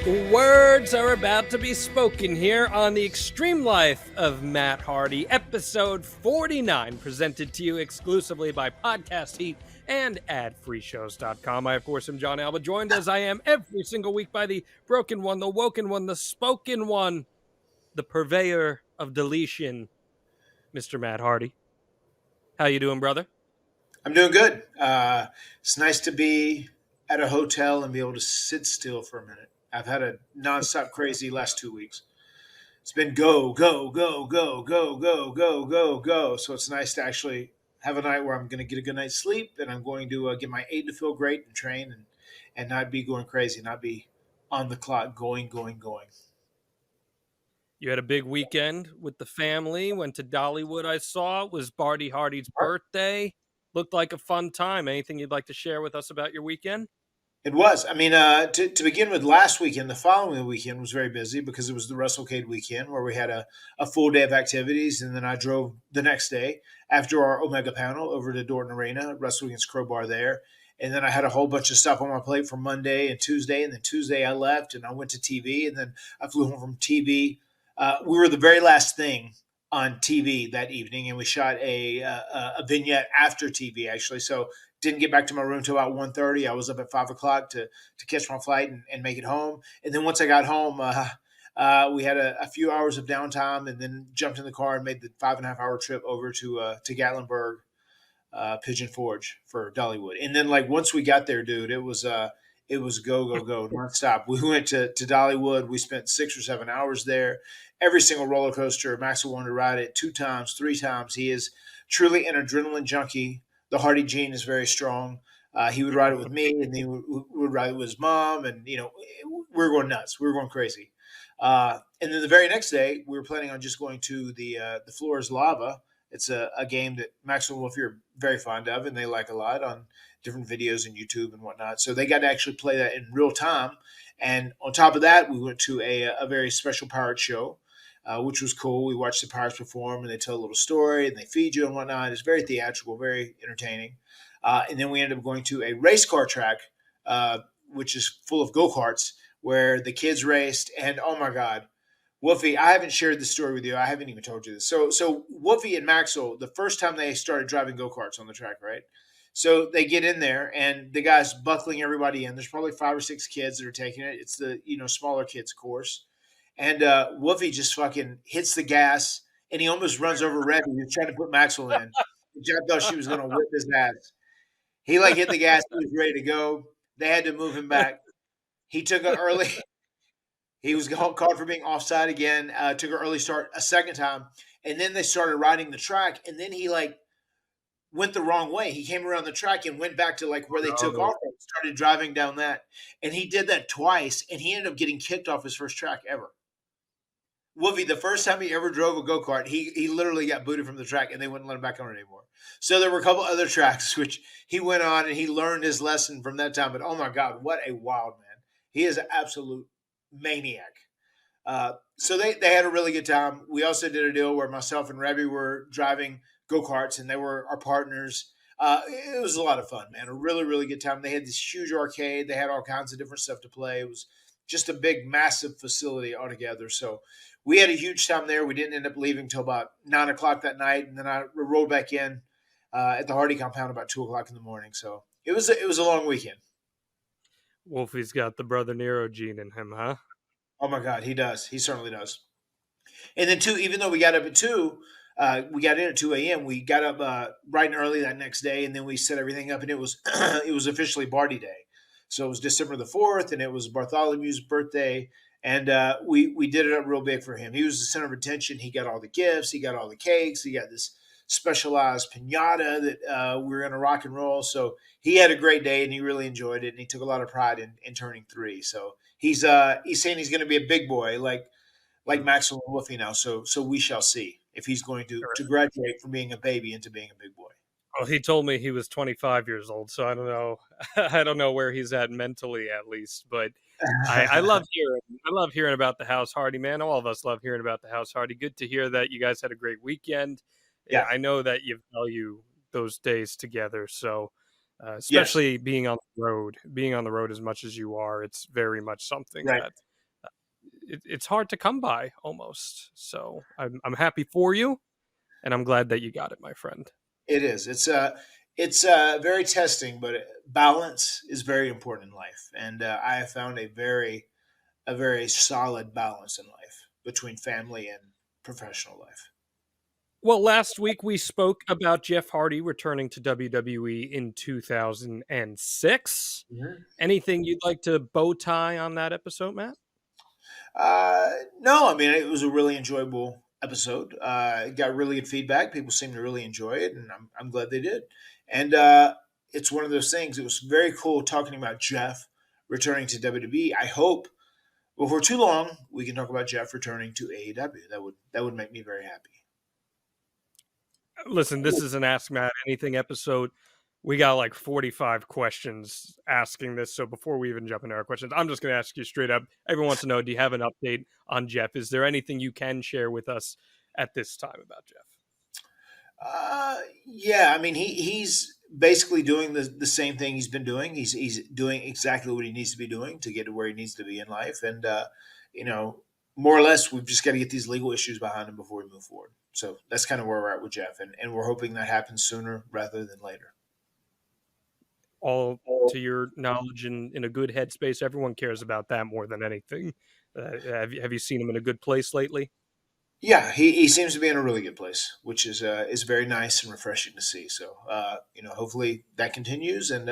Words are about to be spoken here on the Extreme Life of Matt Hardy, episode 49, presented to you exclusively by Podcast Heat and AdFreeShows.com. I, of course, am John Alba, joined as I am every single week by the broken one, the woken one, the spoken one, the purveyor of deletion, Mr. Matt Hardy. How you doing, brother? I'm doing good. It's nice to be at a hotel and be able to sit still for a minute. I've had a nonstop crazy last 2 weeks. It's been go, go, go, go, go, go, go, go, go. So it's nice to actually have a night where I'm going to get a good night's sleep and I'm going to get my 8 to feel great and train and not be going crazy, not be on the clock going. You had a big weekend with the family, went to Dollywood, I saw. It was Barty Hardy's birthday. Looked like a fun time. Anything you'd like to share with us about your weekend? It was. I mean, to begin with, last weekend, the following weekend was very busy because it was the WrestleCade weekend where we had a full day of activities. And then I drove the next day after our Omega panel over to Dorton Arena, wrestled against Crowbar there. And then I had a whole bunch of stuff on my plate for Monday and Tuesday. And then Tuesday I left and I went to TV. And then I flew home from TV. We were the very last thing on TV that evening. And we shot a vignette after TV, actually. So didn't get back to my room until about 1:30. I was up at 5 o'clock to catch my flight and make it home. And then once I got home, we had a few hours of downtime and then jumped in the car and made the 5.5 hour trip over to Gatlinburg, Pigeon Forge for Dollywood. And then once we got there, dude, it was go, nonstop. We went to Dollywood. We spent 6 or 7 hours there. Every single roller coaster, Maxwell wanted to ride it 2 times, 3 times. He is truly an adrenaline junkie. The Hardy gene is very strong. He would ride it with me, and he would ride it with his mom, and we were going nuts. We were going crazy. And then the very next day, we were planning on just going to the Floor is Lava. It's a game that Maxwell and Wolfie are very fond of, and they like a lot on different videos and YouTube and whatnot. So they got to actually play that in real time. And on top of that, we went to a very special pirate show, which was cool. We watched the pirates perform, and they tell a little story, and they feed you and whatnot. It's very theatrical, very entertaining. And then we ended up going to a race car track, which is full of go-karts, where the kids raced. And, oh, my God, Wolfie, I haven't shared this story with you. I haven't even told you this. So Wolfie and Maxwell, the first time they started driving go-karts on the track, right? So they get in there, and the guy's buckling everybody in. There's probably 5 or 6 kids that are taking it. It's the smaller kids' course. And Wolfie just fucking hits the gas, and he almost runs over Rebby, who's trying to put Maxwell in. Jack thought she was going to whip his ass. He hit the gas. He was ready to go. They had to move him back. He took an early – he was called for being offside again, took an early start a second time. And then they started riding the track, and then he went the wrong way. He came around the track and went back to where they took off and started driving down that. And he did that twice, and he ended up getting kicked off his first track ever. Wolfie, the first time he ever drove a go-kart, he literally got booted from the track, and they wouldn't let him back on it anymore. So there were a couple other tracks which he went on, and he learned his lesson from that time. But, oh, my God, what a wild man. He is an absolute maniac. So they had a really good time. We also did a deal where myself and Rebby were driving go-karts, and they were our partners. It was a lot of fun, man. A really, really good time. They had this huge arcade. They had all kinds of different stuff to play. It was just a big, massive facility altogether. So we had a huge time there. We didn't end up leaving until about 9 o'clock that night, and then I rolled back in at the Hardy compound about 2 o'clock in the morning. So it was a long weekend. Wolfie's got the Brother Nero gene in him, huh? Oh, my God, he does. He certainly does. And then, even though we got up at 2, we got in at 2 a.m., we got up bright and early that next day, and then we set everything up, and it was officially Barty Day. So it was December the 4th, and it was Bartholomew's birthday, and we did it up real big for him. He was the center of attention. He got all the gifts. He got all the cakes. He got this specialized piñata that we were going to rock and roll. So he had a great day, and he really enjoyed it, and he took a lot of pride in turning 3. So he's saying he's going to be a big boy like Maxwell and Wolfie now. So we shall see if he's going to graduate from being a baby into being a big boy. Well, he told me he was 25 years old, so I don't know. I don't know where he's at mentally, at least. But I love hearing about the House Hardy, man. All of us love hearing about the House Hardy. Good to hear that you guys had a great weekend. Yeah, I know that you value those days together. So, especially being on the road as much as you are, it's very much something that it's hard to come by almost. So I'm happy for you, and I'm glad that you got it, my friend. It is. It's very testing, but balance is very important in life, and I have found a very solid balance in life between family and professional life. Well, last week we spoke about Jeff Hardy returning to WWE in 2006. Mhm. Anything you'd like to bow tie on that episode, Matt? No, I mean it was a really enjoyable episode. It got really good feedback. People seemed to really enjoy it, and I'm glad they did. And it's one of those things. It was very cool talking about Jeff returning to WWE. I hope before too long we can talk about Jeff returning to AEW. That would make me very happy. Listen, this is an Ask Matt Anything episode. We got like 45 questions asking this. So before we even jump into our questions, I'm just going to ask you straight up. Everyone wants to know, do you have an update on Jeff? Is there anything you can share with us at this time about Jeff? Yeah, I mean he's basically doing the same thing he's been doing. He's doing exactly what he needs to be doing to get to where he needs to be in life, and you know, more or less, we've just got to get these legal issues behind him before we move forward. So that's kind of where we're at with Jeff, and we're hoping that happens sooner rather than later. All to your knowledge and in a good headspace. Everyone cares about that more than anything. Have you seen him in a good place lately? Yeah, he seems to be in a really good place, which is very nice and refreshing to see. So you know, hopefully that continues, and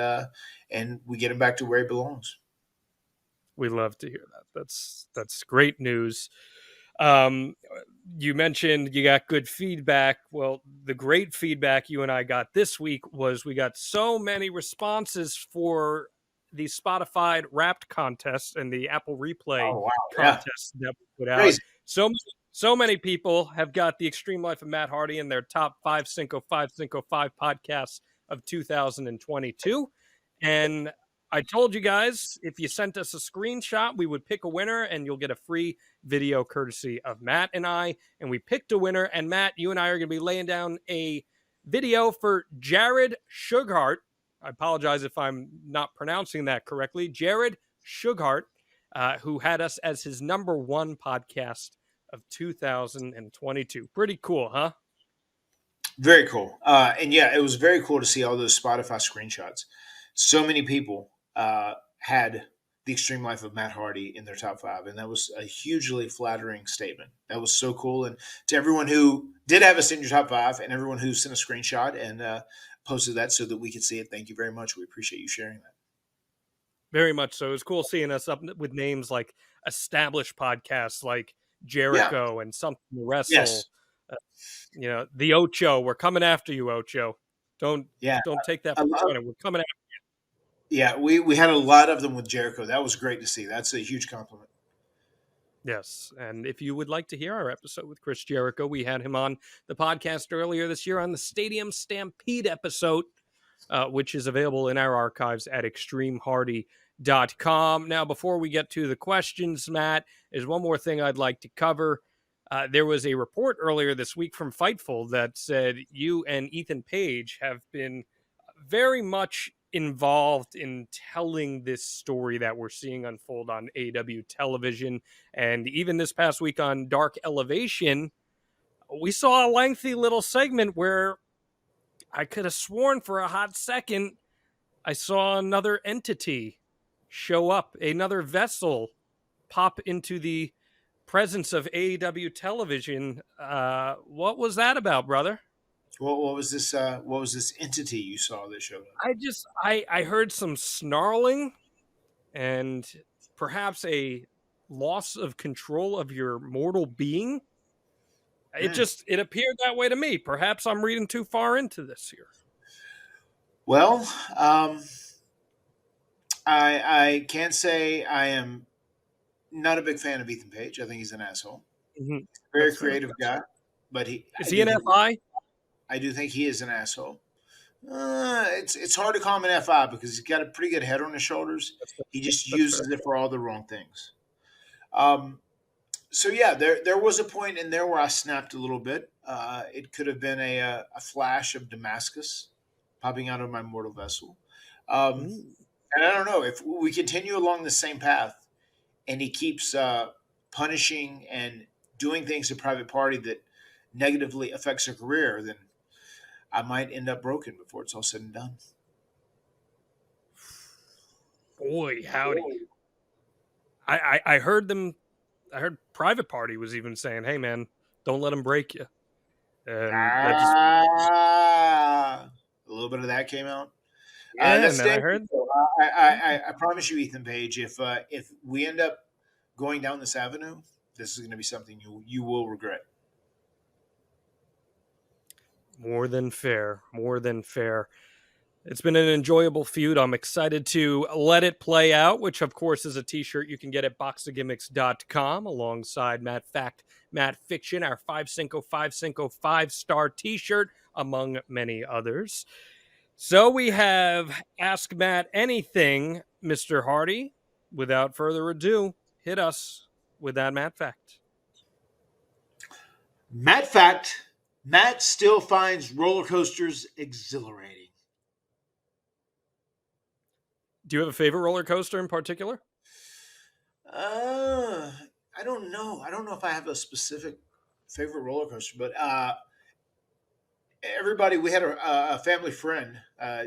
we get him back to where he belongs. We love to hear that. That's great news. Um, you mentioned you got good feedback. Well, the great feedback you and I got this week was we got so many responses for the Spotify Wrapped contest and the Apple Replay Oh wow, yeah, contest that we put out. crazy. So many people have got the Extreme Life of Matt Hardy in their top 5 podcasts of 2022. And I told you guys, if you sent us a screenshot, we would pick a winner and you'll get a free video courtesy of Matt and I. And we picked a winner. And Matt, you and I are going to be laying down a video for Jarrett Sughart. I apologize if I'm not pronouncing that correctly. Jarrett Sughart, who had us as his number one podcast of 2022. Pretty cool, huh? Very cool. And yeah, it was very cool to see all those Spotify screenshots. So many people had the Extreme Life of Matt Hardy in their top 5, and that was a hugely flattering statement. That was so cool. And to everyone who did have us in your top 5, and everyone who sent a screenshot and posted that so that we could see it, thank you very much. We appreciate you sharing that. Very much so. It was cool seeing us up with names like established podcasts like Jericho and Something to Wrestle. Yes. You know, the Ocho. We're coming after you, Ocho. Don't take that for granted. We're coming after you. Yeah, we had a lot of them with Jericho. That was great to see. That's a huge compliment. Yes, and if you would like to hear our episode with Chris Jericho, we had him on the podcast earlier this year on the Stadium Stampede episode, which is available in our archives at extremehardy.com. Now, before we get to the questions, Matt, there's one more thing I'd like to cover. There was a report earlier this week from Fightful that said you and Ethan Page have been very much involved in telling this story that we're seeing unfold on AEW television. And even this past week on Dark Elevation, we saw a lengthy little segment where I could have sworn for a hot second I saw another entity show up, another vessel pop into the presence of AEW television. What was that about, brother? What was this? What was this entity you saw that showed up? I heard some snarling and perhaps a loss of control of your mortal being. It appeared that way to me. Perhaps I'm reading too far into this here. Well, I can't say I am not a big fan of Ethan Page. I think he's an asshole. Mm-hmm. Very creative guy, but is he an FI? I do think he is an asshole. It's hard to call him an FI because he's got a pretty good head on his shoulders. He just uses it for all the wrong things. So yeah, there was a point in there where I snapped a little bit. It could have been a flash of Damascus popping out of my mortal vessel. And I don't know if we continue along the same path and he keeps punishing and doing things to private party that negatively affects their career, then I might end up broken before it's all said and done. Boy, howdy. I heard them. I heard Private Party was even saying, "Hey, man, don't let them break you." And that just A little bit of that came out. yeah. That's And then I dangerous. heard Though. I promise you, Ethan Page, if we end up going down this avenue, this is going to be something you will regret. more than fair. More than fair. It's been an enjoyable feud. I'm excited to let it play out, which, of course, is a t-shirt you can get at boxofgimmicks.com alongside Matt Fact, Matt Fiction, our 5-5 t-shirt, among many others. So we have Ask Matt Anything, Mr. Hardy. Without further ado, hit us with that Matt Fact. Matt Fact, Matt still finds roller coasters exhilarating. Do you have a favorite roller coaster in particular? I don't know. I don't know if I have a specific favorite roller coaster, but everybody, we had a family friend,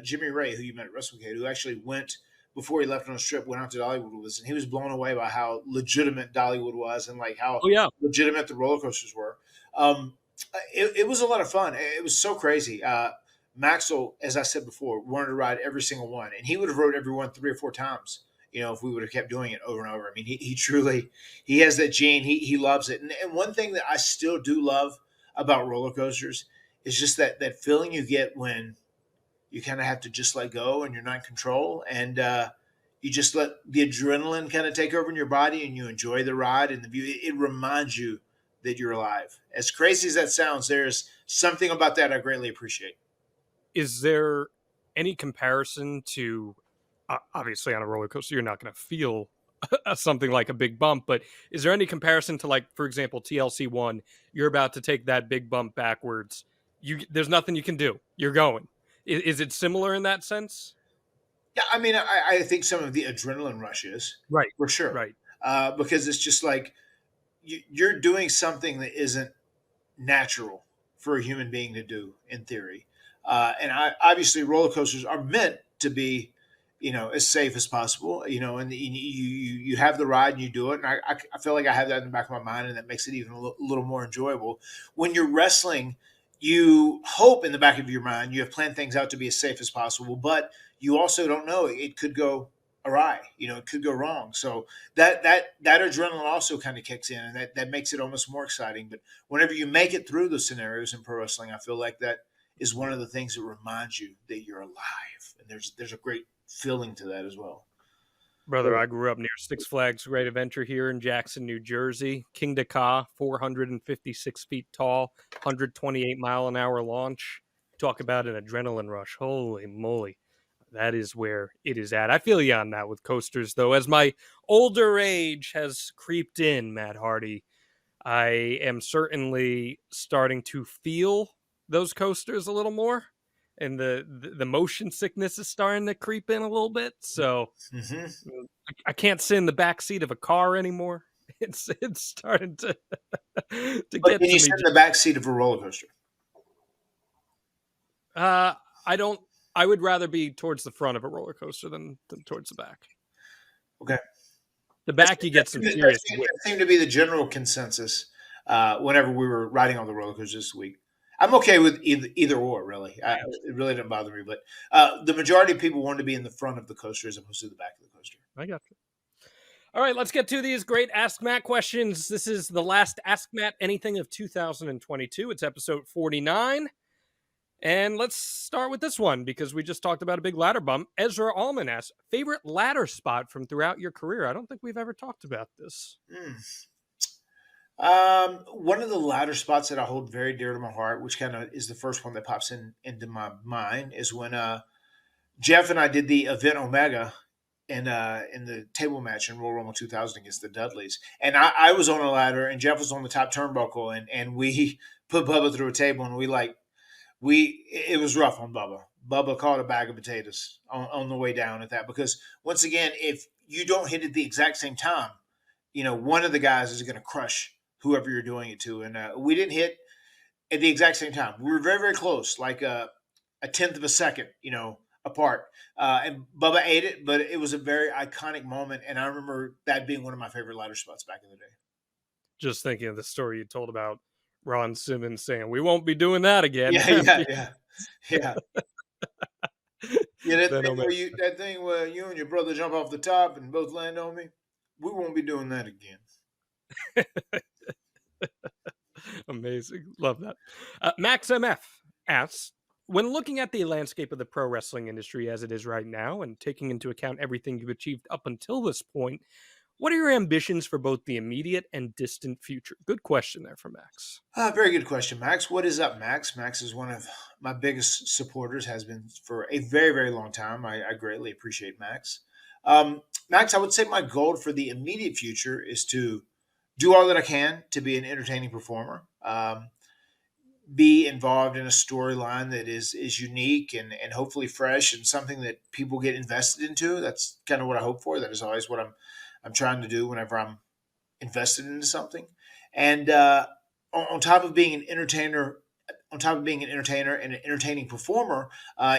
Jimmy Ray, who you met at WrestleCade, who actually went before he left on his trip, went out to Dollywood with us, and he was blown away by how legitimate Dollywood was and like how Oh, yeah. legitimate the roller coasters were. It was a lot of fun. It was so crazy. Maxwell, as I said before, wanted to ride every single one, and he would have rode every one 3 or 4 times. If we would have kept doing it over and over. I mean, he truly he has that gene. He loves it. And one thing that I still do love about roller coasters is just that feeling you get when you kind of have to just let go and you're not in control, and you just let the adrenaline kind of take over in your body, and you enjoy the ride and the view. It reminds you that you're alive. As crazy as that sounds, there's something about that I greatly appreciate. Is there any comparison to, obviously on a roller coaster, you're not going to feel something like a big bump, but is there any comparison to, like, for example, TLC1, you're about to take that big bump backwards. There's nothing you can do. You're going. Is it similar in that sense? Yeah, I mean, I think some of the adrenaline rush is Right. for sure, Right. because it's just like you're doing something that isn't natural for a human being to do in theory. Obviously roller coasters are meant to be, as safe as possible, and you have the ride and you do it. And I feel like I have that in the back of my mind, and that makes it even a little more enjoyable. When you're wrestling, you hope in the back of your mind, you have planned things out to be as safe as possible, but you also don't know, it could go awry, it could go wrong. So that adrenaline also kind of kicks in, and that makes it almost more exciting. But whenever you make it through those scenarios in pro wrestling, I feel like that is one of the things that reminds you that you're alive, and there's a great feeling to that as well. Brother, I grew up near Six Flags Great Adventure here in Jackson, New Jersey. King Ka, 456 feet tall, 128-mile-an-hour launch. Talk about an adrenaline rush. Holy moly. That is where it is at. I feel you on that with coasters, though. As my older age has creeped in, Matt Hardy, I am certainly starting to feel those coasters a little more. And the motion sickness is starting to creep in a little bit. So I can't sit in the back seat of a car anymore. It's starting to But get can to you me. sit in the back seat of a roller coaster? I don't. I would rather be towards the front of a roller coaster than towards the back. Okay. The back, you get some serious weight. That seemed to be the general consensus whenever we were riding on the roller coaster this week. I'm okay with either or, really. It really didn't bother me. But the majority of people wanted to be in the front of the coaster as opposed to the back of the coaster. I got you. All right, let's get to these great Ask Matt questions. This is the last Ask Matt Anything of 2022. It's episode 49. And let's start with this one because we just talked about a big ladder bump. Ezra Allman asks, favorite ladder spot from throughout your career? I don't think we've ever talked about this. One of the ladder spots that I hold very dear to my heart, which kind of is the first one that pops into my mind, is when Jeff and I did the event Omega in the table match in Royal Rumble 2000 against the Dudleys. And I was on a ladder and Jeff was on the top turnbuckle, and we put Bubba through a table, and it was rough on Bubba. Bubba caught a bag of potatoes on the way down at that, because once again, if you don't hit it the exact same time, one of the guys is going to crush whoever you're doing it to. And we didn't hit at the exact same time. We were very, very close, like a tenth of a second, apart. And Bubba ate it, but it was a very iconic moment. And I remember that being one of my favorite ladder spots back in the day. Just thinking of the story you told about Ron Simmons saying, "We won't be doing that again." Yeah. Then That thing where you and your brother jump off the top and both land on me, we won't be doing that again. Amazing. Love that. Max MF asks, when looking at the landscape of the pro wrestling industry as it is right now and taking into account everything you've achieved up until this point, what are your ambitions for both the immediate and distant future? Good question there from Max. Very good question, Max. What is up, Max? Max is one of my biggest supporters, has been for a very, very long time. I greatly appreciate Max. Max, I would say my goal for the immediate future is to do all that I can to be an entertaining performer, be involved in a storyline that is unique and hopefully fresh and something that people get invested into. That's kind of what I hope for. That is always what I'm trying to do whenever I'm invested into something. And on top of being an entertainer, and an entertaining performer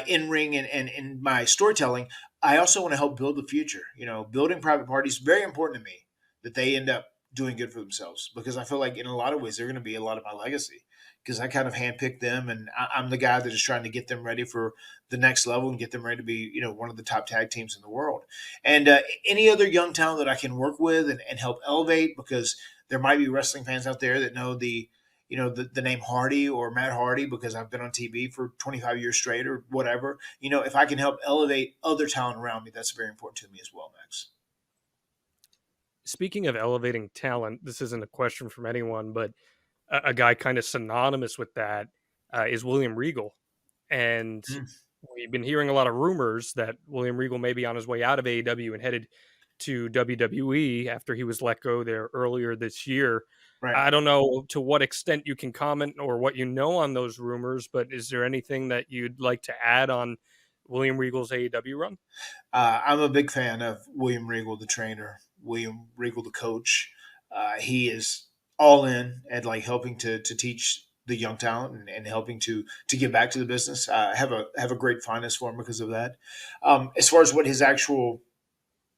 in ring and in my storytelling, I also want to help build the future. Building private parties, very important to me that they end up doing good for themselves, because I feel like in a lot of ways they're going to be a lot of my legacy, because I kind of handpicked them, and I'm the guy that is trying to get them ready for the next level and get them ready to be, one of the top tag teams in the world. And any other young talent that I can work with and help elevate, because there might be wrestling fans out there that know the name Hardy or Matt Hardy because I've been on TV for 25 years straight or whatever. If I can help elevate other talent around me, that's very important to me as well, Max. Speaking of elevating talent, this isn't a question from anyone, but a guy kind of synonymous with that is William Regal. And we've been hearing a lot of rumors that William Regal may be on his way out of AEW and headed to WWE after he was let go there earlier this year. Right. I don't know to what extent you can comment or what you know on those rumors, but is there anything that you'd like to add on William Regal's AEW run? I'm a big fan of William Regal, the trainer, William Regal, the coach. He is all in at helping to teach the young talent and helping to give back to the business. I have a great fondness for him because of that. As far as what his actual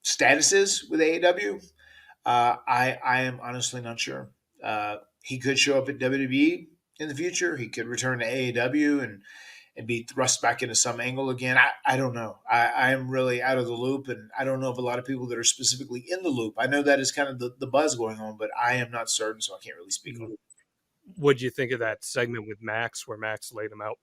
status is with AEW, I am honestly not sure. He could show up at WWE in the future. He could return to AEW and be thrust back into some angle again. I don't know. I am really out of the loop, and I don't know of a lot of people that are specifically in the loop. I know that is kind of the buzz going on, but I am not certain, so I can't really speak on it. What'd you think of that segment with Max where Max laid him out?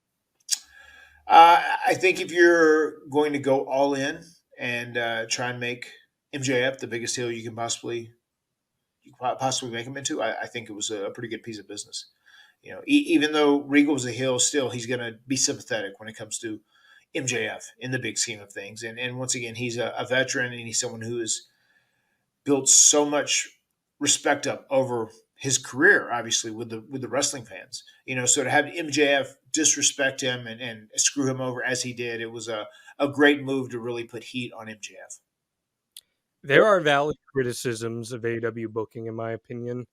I think if you're going to go all in and try and make MJF the biggest heel you can possibly make him into, I think it was a pretty good piece of business. Even though Regal's a heel, still he's going to be sympathetic when it comes to MJF in the big scheme of things. And once again, he's a veteran, and he's someone who has built so much respect up over his career, obviously with the wrestling fans. So to have MJF disrespect him and screw him over as he did, it was a great move to really put heat on MJF. There are valid criticisms of AEW booking, in my opinion.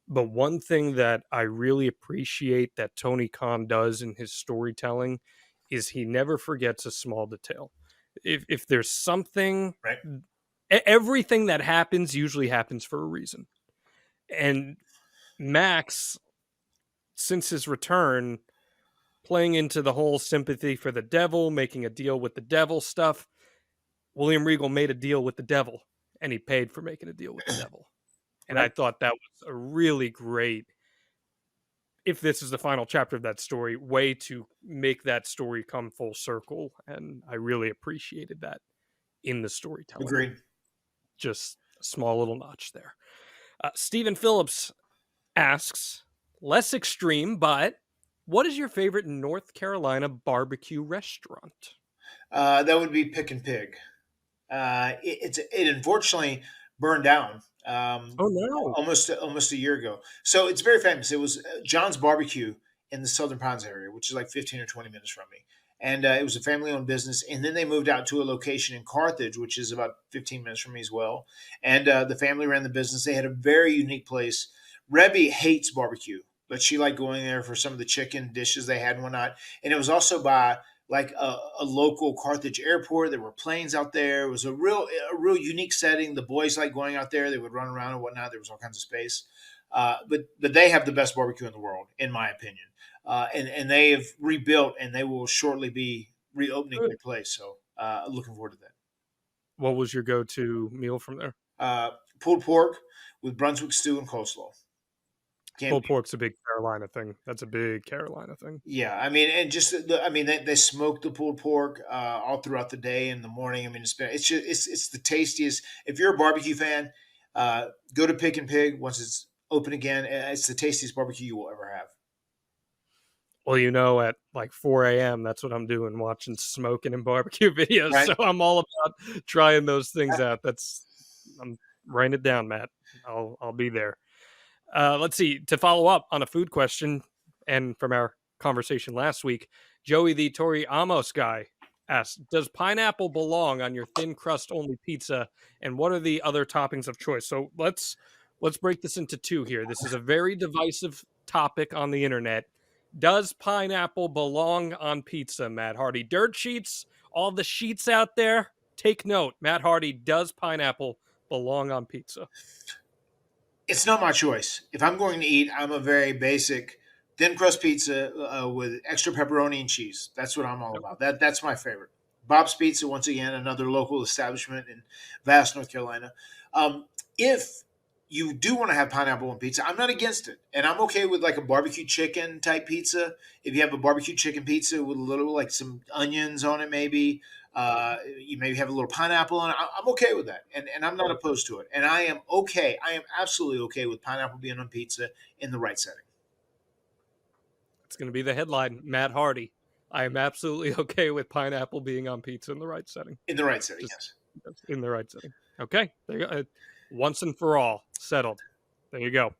But one thing that I really appreciate that Tony Khan does in his storytelling is he never forgets a small detail. If there's something, right, everything that happens usually happens for a reason. And Max, since his return, playing into the whole sympathy for the devil, making a deal with the devil stuff, William Regal made a deal with the devil, and he paid for making a deal with the devil. And I thought that was a really great, if this is the final chapter of that story, way to make that story come full circle. And I really appreciated that in the storytelling. Agreed. Just a small little notch there. Stephen Phillips asks, less extreme, but what is your favorite North Carolina barbecue restaurant? That would be Pick and Pig. It unfortunately burned down. Oh no! Almost a year ago. So it's very famous. It was John's Barbecue in the Southern Pines area, which is like 15 or 20 minutes from me. and it was a family-owned business. And then they moved out to a location in Carthage, which is about 15 minutes from me as well. And the family ran the business. They had a very unique place. Rebby hates barbecue, but she liked going there for some of the chicken dishes they had and whatnot. And it was also by like a local Carthage airport. There were planes out there. It was a real unique setting. The boys liked going out there. They would run around and whatnot. There was all kinds of space. But they have the best barbecue in the world, in my opinion. And they have rebuilt, and they will shortly be reopening their place. So looking forward to that. What was your go-to meal from there? Pulled pork with Brunswick stew and coleslaw. Pulled pork's a big Carolina thing. That's a big Carolina thing. Yeah, I mean, and just they smoke the pulled pork all throughout the day and the morning. I mean, it's the tastiest. If you're a barbecue fan, go to Pick and Pig once it's open again. It's the tastiest barbecue you will ever have. Well, at like 4 a.m., that's what I'm doing, watching smoking and barbecue videos. Right. So I'm all about trying those things out. I'm writing it down, Matt. I'll be there. Let's see. To follow up on a food question, and from our conversation last week, Joey the Tori Amos guy asked, does pineapple belong on your thin crust only pizza? And what are the other toppings of choice? So let's break this into two here. This is a very divisive topic on the internet. Does pineapple belong on pizza, Matt Hardy? Dirt sheets, all the sheets out there, take note. Matt Hardy, does pineapple belong on pizza? It's not my choice. If I'm going to eat, I'm a very basic thin crust pizza with extra pepperoni and cheese. That's what I'm all about. That's my favorite. Bob's Pizza, once again, another local establishment in Vass, North Carolina. If you do want to have pineapple on pizza, I'm not against it. And I'm okay with like a barbecue chicken type pizza. If you have a barbecue chicken pizza with a little like some onions on it, maybe you maybe have a little pineapple on it. I'm okay with that. And I'm not opposed to it. And I am absolutely okay with pineapple being on pizza in the right setting. It's going to be the headline, Matt Hardy. I am absolutely okay with pineapple being on pizza in the right setting. In the right setting, yes. In the right setting. Okay, there you go. Once and for all, settled. There you go.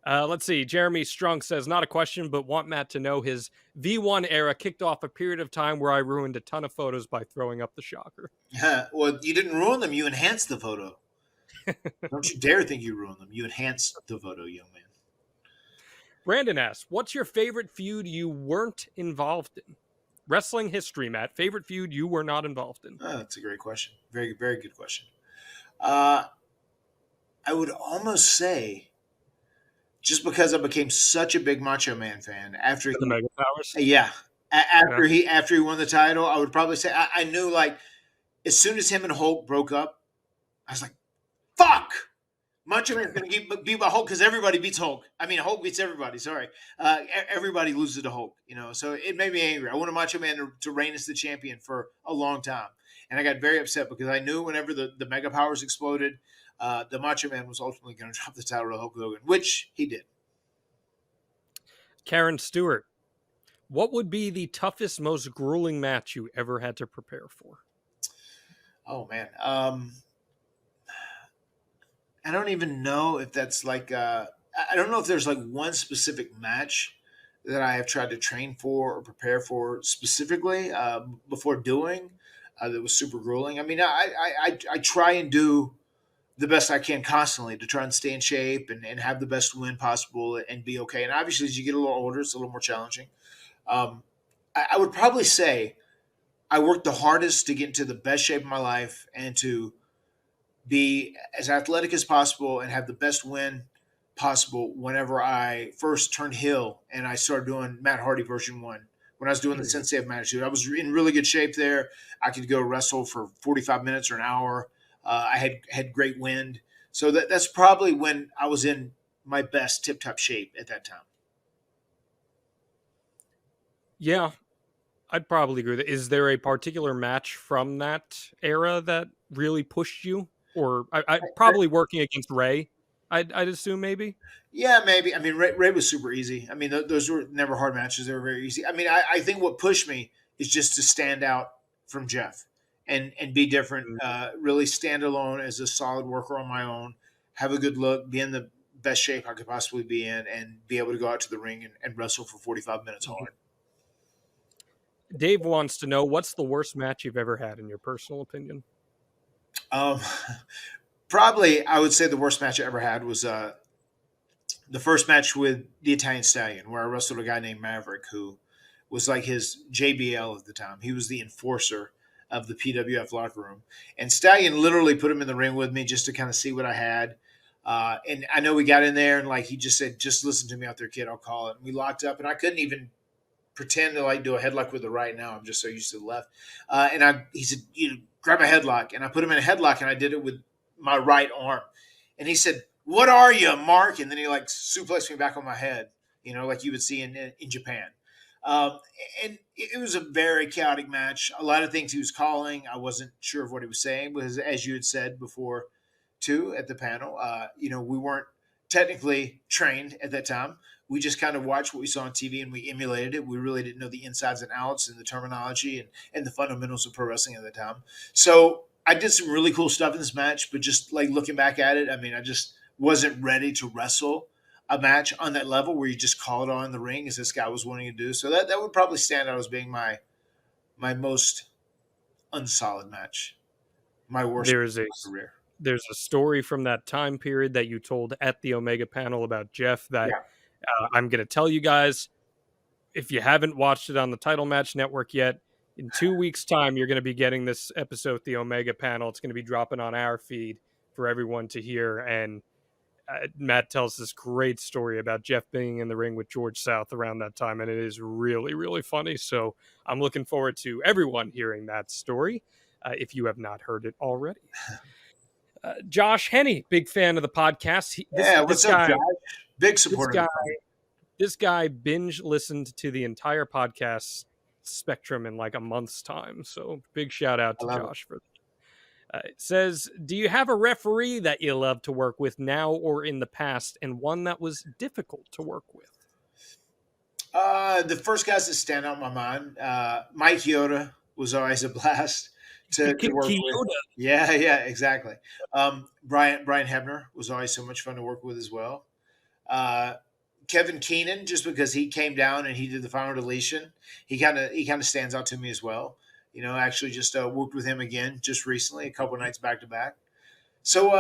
Let's see. Jeremy Strunk says, not a question, but want Matt to know his V1 era kicked off a period of time where I ruined a ton of photos by throwing up the shocker. Well, you didn't ruin them. You enhanced the photo. Don't you dare think you ruined them. You enhanced the photo, young man. Brandon asks, what's your favorite feud you weren't involved in? Wrestling history, Matt. Favorite feud you were not involved in? That's a great question. Very, very good question. I would almost say, just because I became such a big Macho Man fan after the Mega Powers. Yeah, after he won the title, I would probably say I knew, like, as soon as him and Hulk broke up, I was like, "Fuck, Macho Man's going to get beat by Hulk because everybody beats Hulk. I mean, Hulk beats everybody. Sorry, everybody loses to Hulk. So it made me angry. I wanted Macho Man to reign as the champion for a long time, and I got very upset because I knew whenever the Mega Powers exploded, the Macho Man was ultimately going to drop the title to Hulk Hogan, which he did. Karen Stewart, what would be the toughest, most grueling match you ever had to prepare for? Oh, man. I don't even know if that's like I don't know if there's like one specific match that I have tried to train for or prepare for specifically before doing that was super grueling. I mean, I try and do the best I can constantly to try and stay in shape and have the best win possible and be okay. And obviously, as you get a little older, it's a little more challenging. I would probably say I worked the hardest to get into the best shape of my life and to be as athletic as possible and have the best win possible whenever I first turned heel and I started doing Matt Hardy version 1. When I was doing the Sensei of Magnitude, I was in really good shape there. I could go wrestle for 45 minutes or an hour. I had great wind. So that's probably when I was in my best tip-top shape at that time. Yeah, I'd probably agree with that. Is there a particular match from that era that really pushed you? Or I probably working against Ray, I'd assume maybe. Yeah, maybe. I mean, Ray was super easy. I mean, those were never hard matches. They were very easy. I mean, I think what pushed me is just to stand out from Jeff and be different, really stand alone as a solid worker on my own, have a good look, be in the best shape I could possibly be in, and be able to go out to the ring and wrestle for 45 minutes hard. Dave wants to know, what's the worst match you've ever had in your personal opinion? Um, Probably, I would say the worst match I ever had was the first match with the Italian Stallion, where I wrestled a guy named Maverick, who was like his JBL at the time. He was the enforcer of the PWF locker room. And Stallion literally put him in the ring with me just to kind of see what I had. And I know we got in there and like he just said, just listen to me out there, kid. I'll call it. And we locked up, and I couldn't even pretend to like do a headlock with the right now. I'm just so used to the left. He said, grab a headlock. And I put him in a headlock, and I did it with my right arm. And he said, what are you, Mark? And then he like suplexed me back on my head, like you would see in Japan. Um, and it was a very chaotic match. A lot of things he was calling, I wasn't sure of what he was saying, because as you had said before, too, at the panel, we weren't technically trained at that time. We just kind of watched what we saw on TV and we emulated it. We really didn't know the insides and outs and the terminology and the fundamentals of pro wrestling at the time. So I did some really cool stuff in this match, but just like looking back at it, I mean, I just wasn't ready to wrestle a match on that level where you just call it on in the ring as this guy was wanting to do. So that would probably stand out as being my most unsolid match, my worst There's match of my career. there's a story from that time period that you told at the Omega panel about Jeff that Yeah. I'm going to tell you guys, if you haven't watched it on the Title Match Network yet, in 2 weeks' time, you're going to be getting this episode at the Omega panel. It's going to be dropping on our feed for everyone to hear. And Matt tells this great story about Jeff being in the ring with George South around that time, and it is really, really funny. So I'm looking forward to everyone hearing that story if you have not heard it already. Josh Henney, big fan of the podcast. What's up, Josh? Big supporter. This guy binge listened to the entire podcast spectrum in like a month's time. So big shout out to Josh for that. It says, do you have a referee that you love to work with now or in the past, and one that was difficult to work with? The first guys that stand out in my mind, Mike Yoda was always a blast to work with. Yeah, exactly. Brian Hebner was always so much fun to work with as well. Kevin Keenan, just because he came down and he did the final deletion, he kind of stands out to me as well. Actually just worked with him again just recently, a couple of nights back to back. So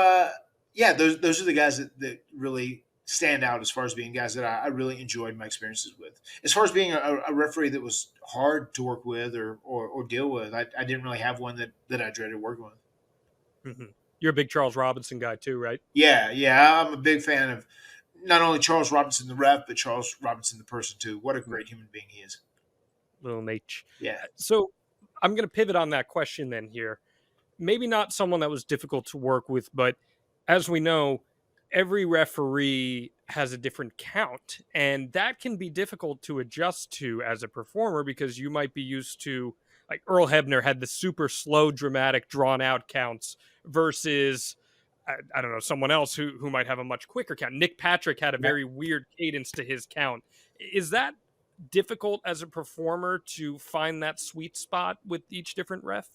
those are the guys that really stand out as far as being guys that I really enjoyed my experiences with. As far as being a referee that was hard to work with or deal with, I didn't really have one that I dreaded working with. Mm-hmm. You're a big Charles Robinson guy too, right? Yeah. I'm a big fan of not only Charles Robinson the ref, but Charles Robinson the person too. What a great human being he is. Little H. Yeah. So I'm going to pivot on that question then here. Maybe not someone that was difficult to work with, but as we know, every referee has a different count, and that can be difficult to adjust to as a performer because you might be used to, like Earl Hebner had the super slow, dramatic, drawn out counts versus, I don't know, someone else who might have a much quicker count. Nick Patrick had a very weird cadence to his count. Is that difficult as a performer to find that sweet spot with each different ref?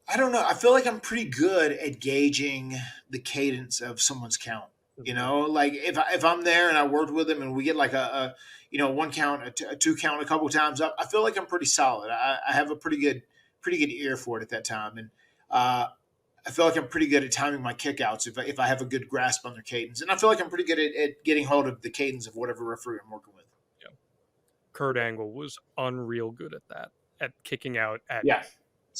I don't know. I feel like I'm pretty good at gauging the cadence of someone's count. Like if I'm there and I worked with them and we get like a one count, a two count a couple of times up, I feel like I'm pretty solid. I have a pretty good ear for it at that time. And I feel like I'm pretty good at timing my kickouts if I have a good grasp on their cadence. And I feel like I'm pretty good at getting hold of the cadence of whatever referee I'm working with. Kurt Angle was unreal good at that, at kicking out at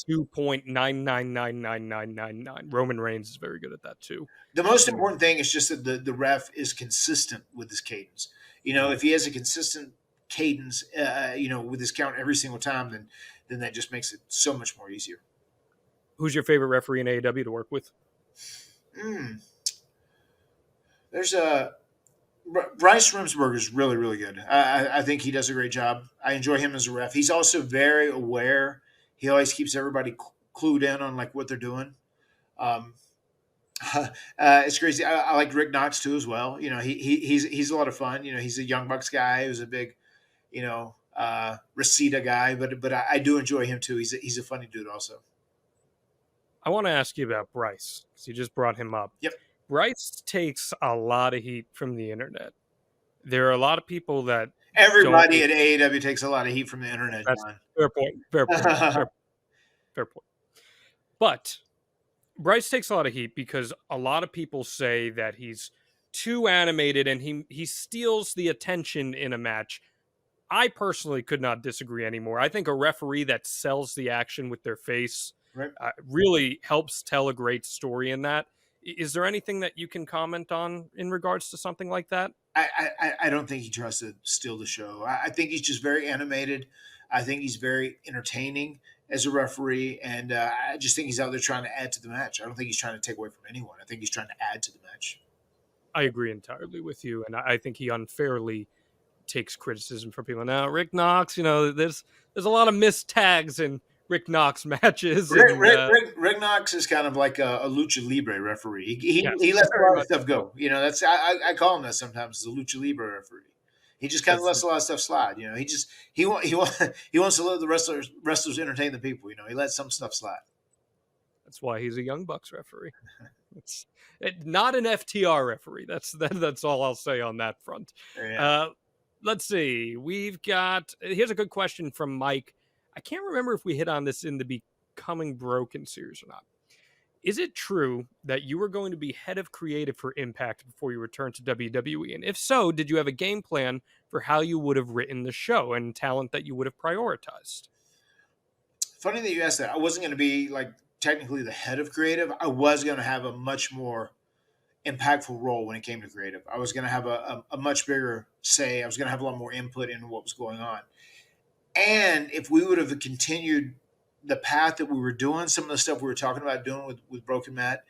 2.9999999. Roman Reigns is very good at that too. The most important thing is just that the ref is consistent with his cadence. If he has a consistent cadence, with his count every single time, then that just makes it so much more easier. Who's your favorite referee in AEW to work with? There's Bryce Remsburg is really, really good. I think he does a great job. I enjoy him as a ref. He's also very aware. He always keeps everybody clued in on like what they're doing. It's crazy. I like Rick Knox too as well. He's a lot of fun. He's a Young Bucks guy who's a big, Reseda guy, but I do enjoy him too. He's a funny dude also. I want to ask you about Bryce because you just brought him up. Yep. Bryce takes a lot of heat from the internet. There are a lot of people that Everybody at AEW takes a lot of heat from the internet, That's John. fair point. Fair point. Fair point. But Bryce takes a lot of heat because a lot of people say that he's too animated and he steals the attention in a match. I personally could not disagree anymore. I think a referee that sells the action with their face Right. really helps tell a great story in that. Is there anything that you can comment on in regards to something like that? I don't think he tries to steal the show. I think he's just very animated. I think he's very entertaining as a referee, and I just think he's out there trying to add to the match. I don't think he's trying to take away from anyone. I think he's trying to add to the match. I agree entirely with you, and I think he unfairly takes criticism from people. Now, Rick Knox, there's a lot of missed tags in Rick Knox matches. Rick Knox is kind of like a lucha libre referee. He lets a lot of stuff go. That's I call him that sometimes, the lucha libre referee. He just kind of lets a lot of stuff slide. He wants to let the wrestlers entertain the people. He lets some stuff slide. That's why he's a Young Bucks referee. It's not an FTR referee. That's all I'll say on that front. Yeah. Let's see. Here's a good question from Mike. I can't remember if we hit on this in the Becoming Broken series or not. Is it true that you were going to be head of creative for Impact before you returned to WWE? And if so, did you have a game plan for how you would have written the show and talent that you would have prioritized? Funny that you asked that. I wasn't going to be technically the head of creative. I was going to have a much more impactful role when it came to creative. I was going to have a much bigger say. I was going to have a lot more input into what was going on. And if we would have continued the path that we were doing, some of the stuff we were talking about doing with Broken Matt,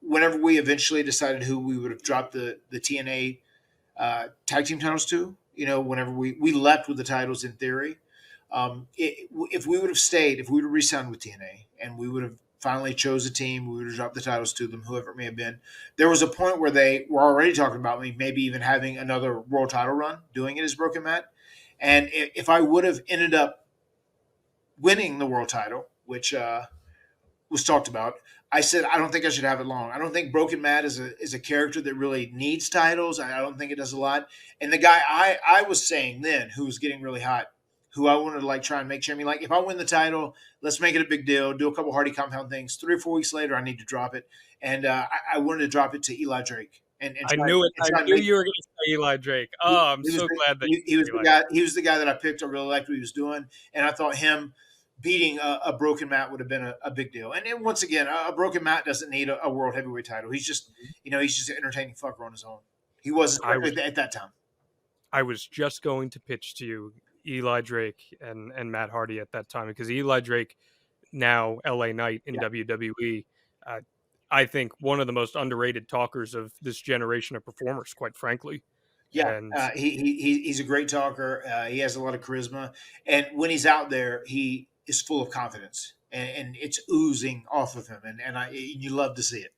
whenever we eventually decided who we would have dropped the TNA tag team titles to, whenever we left with the titles in theory, if we would have stayed, if we would have re-signed with TNA and we would have finally chose a team, we would have dropped the titles to them, whoever it may have been. There was a point where they were already talking about me maybe even having another world title run, doing it as Broken Matt. And if I would have ended up winning the world title, which was talked about, I said, I don't think I should have it long. I don't think Broken Matt is a character that really needs titles. I don't think it does a lot. And the guy I was saying then, who was getting really hot, who I wanted to try and make sure, if I win the title, let's make it a big deal, do a couple Hardy compound things. 3 or 4 weeks later, I need to drop it. And I wanted to drop it to Eli Drake. And I knew it. I knew you were going to say Eli Drake. Oh, I'm so glad that he was the guy. He was the guy that I picked. I really liked what he was doing, and I thought him beating a Broken Matt would have been a big deal. And then, once again, a Broken Matt doesn't need a world heavyweight title. He's just, he's just an entertaining fucker on his own. He wasn't at that time. I was just going to pitch to you Eli Drake and Matt Hardy at that time, because Eli Drake, now LA Knight in WWE, I think one of the most underrated talkers of this generation of performers, quite frankly. Yeah, and he's a great talker. He has a lot of charisma, and when he's out there, he is full of confidence, and it's oozing off of him, and you love to see it.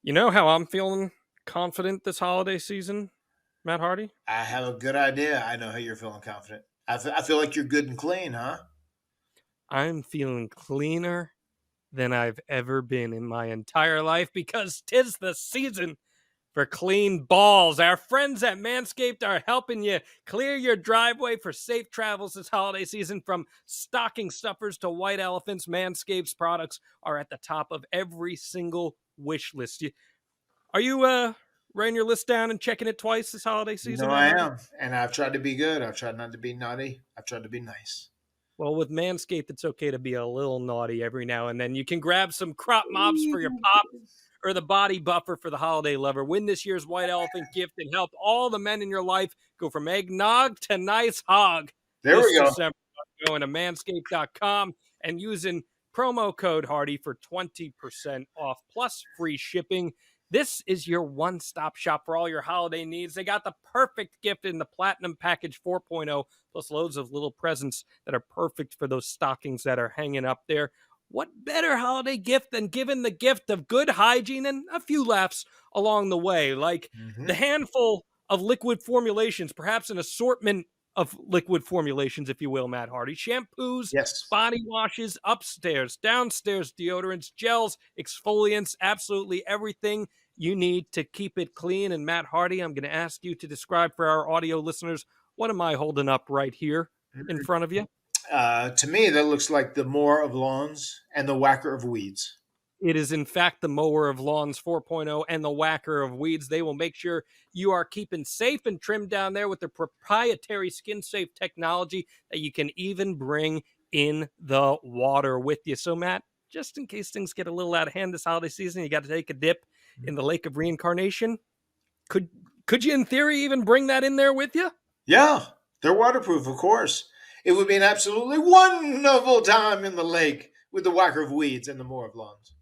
You know how I'm feeling confident this holiday season, Matt Hardy? I have a good idea. I know how you're feeling confident. I feel like you're good and clean, huh? I'm feeling cleaner than I've ever been in my entire life, because 'tis the season for clean balls. Our friends at Manscaped are helping you clear your driveway for safe travels this holiday season. From stocking stuffers to white elephants, Manscaped's products are at the top of every single wish list. Are you writing your list down and checking it twice this holiday season? No, I am. And I've tried to be good. I've tried not to be naughty. I've tried to be nice. Well, with Manscaped, it's okay to be a little naughty every now and then. You can grab some crop mops for your pop or the body buffer for the holiday lover. Win this year's white elephant gift and help all the men in your life go from eggnog to nice hog. There we go. December, going to manscaped.com and using promo code Hardy for 20% off plus free shipping. This is your one-stop shop for all your holiday needs. They got the perfect gift in the Platinum Package 4.0, plus loads of little presents that are perfect for those stockings that are hanging up there. What better holiday gift than giving the gift of good hygiene and a few laughs along the way, like the handful of liquid formulations, perhaps an assortment of liquid formulations, if you will, Matt Hardy. Shampoos, Yes. body washes, upstairs, downstairs deodorants, gels, exfoliants, absolutely everything you need to keep it clean. And Matt Hardy, I'm going to ask you to describe for our audio listeners, what am I holding up right here in front of you? To me, that looks like the mower of lawns and the whacker of weeds. It is, in fact, the mower of lawns 4.0 and the whacker of weeds. They will make sure you are keeping safe and trimmed down there with their proprietary skin-safe technology that you can even bring in the water with you. So, Matt, just in case things get a little out of hand this holiday season, you got to take a dip in the lake of reincarnation. Could you, in theory, even bring that in there with you? Yeah, they're waterproof, of course. It would be an absolutely wonderful time in the lake with the whacker of weeds and the mower of lawns.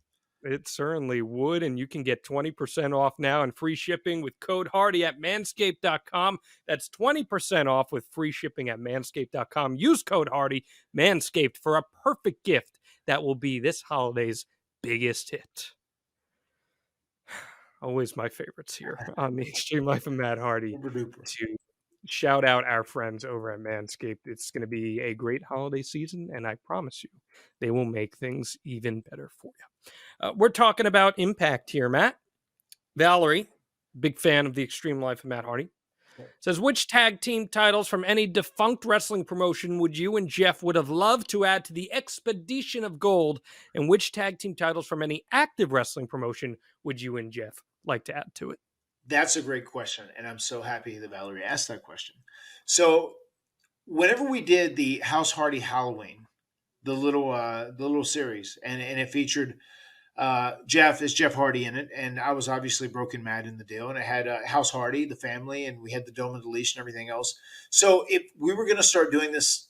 It certainly would, and you can get 20% off now and free shipping with code Hardy at manscaped.com. That's 20% off with free shipping at manscaped.com. Use code Hardy, Manscaped, for a perfect gift that will be this holiday's biggest hit. Always my favorites here on the Extreme Life of Matt Hardy to shout out our friends over at Manscaped. It's going to be a great holiday season, and I promise you, they will make things even better for you. We're talking about Impact here, Matt. Valerie, big fan of the Extreme Life of Matt Hardy, says, which tag team titles from any defunct wrestling promotion would you and Jeff would have loved to add to the Expedition of Gold? And which tag team titles from any active wrestling promotion would you and Jeff like to add to it? That's a great question, and I'm so happy that Valerie asked that question. So whenever we did the House Hardy Halloween, the little series, and it featured Jeff Hardy in it, and I was obviously Broken Matt in the deal, and it had House Hardy, the family, and we had the Dome of the Leash and everything else. So if we were going to start doing this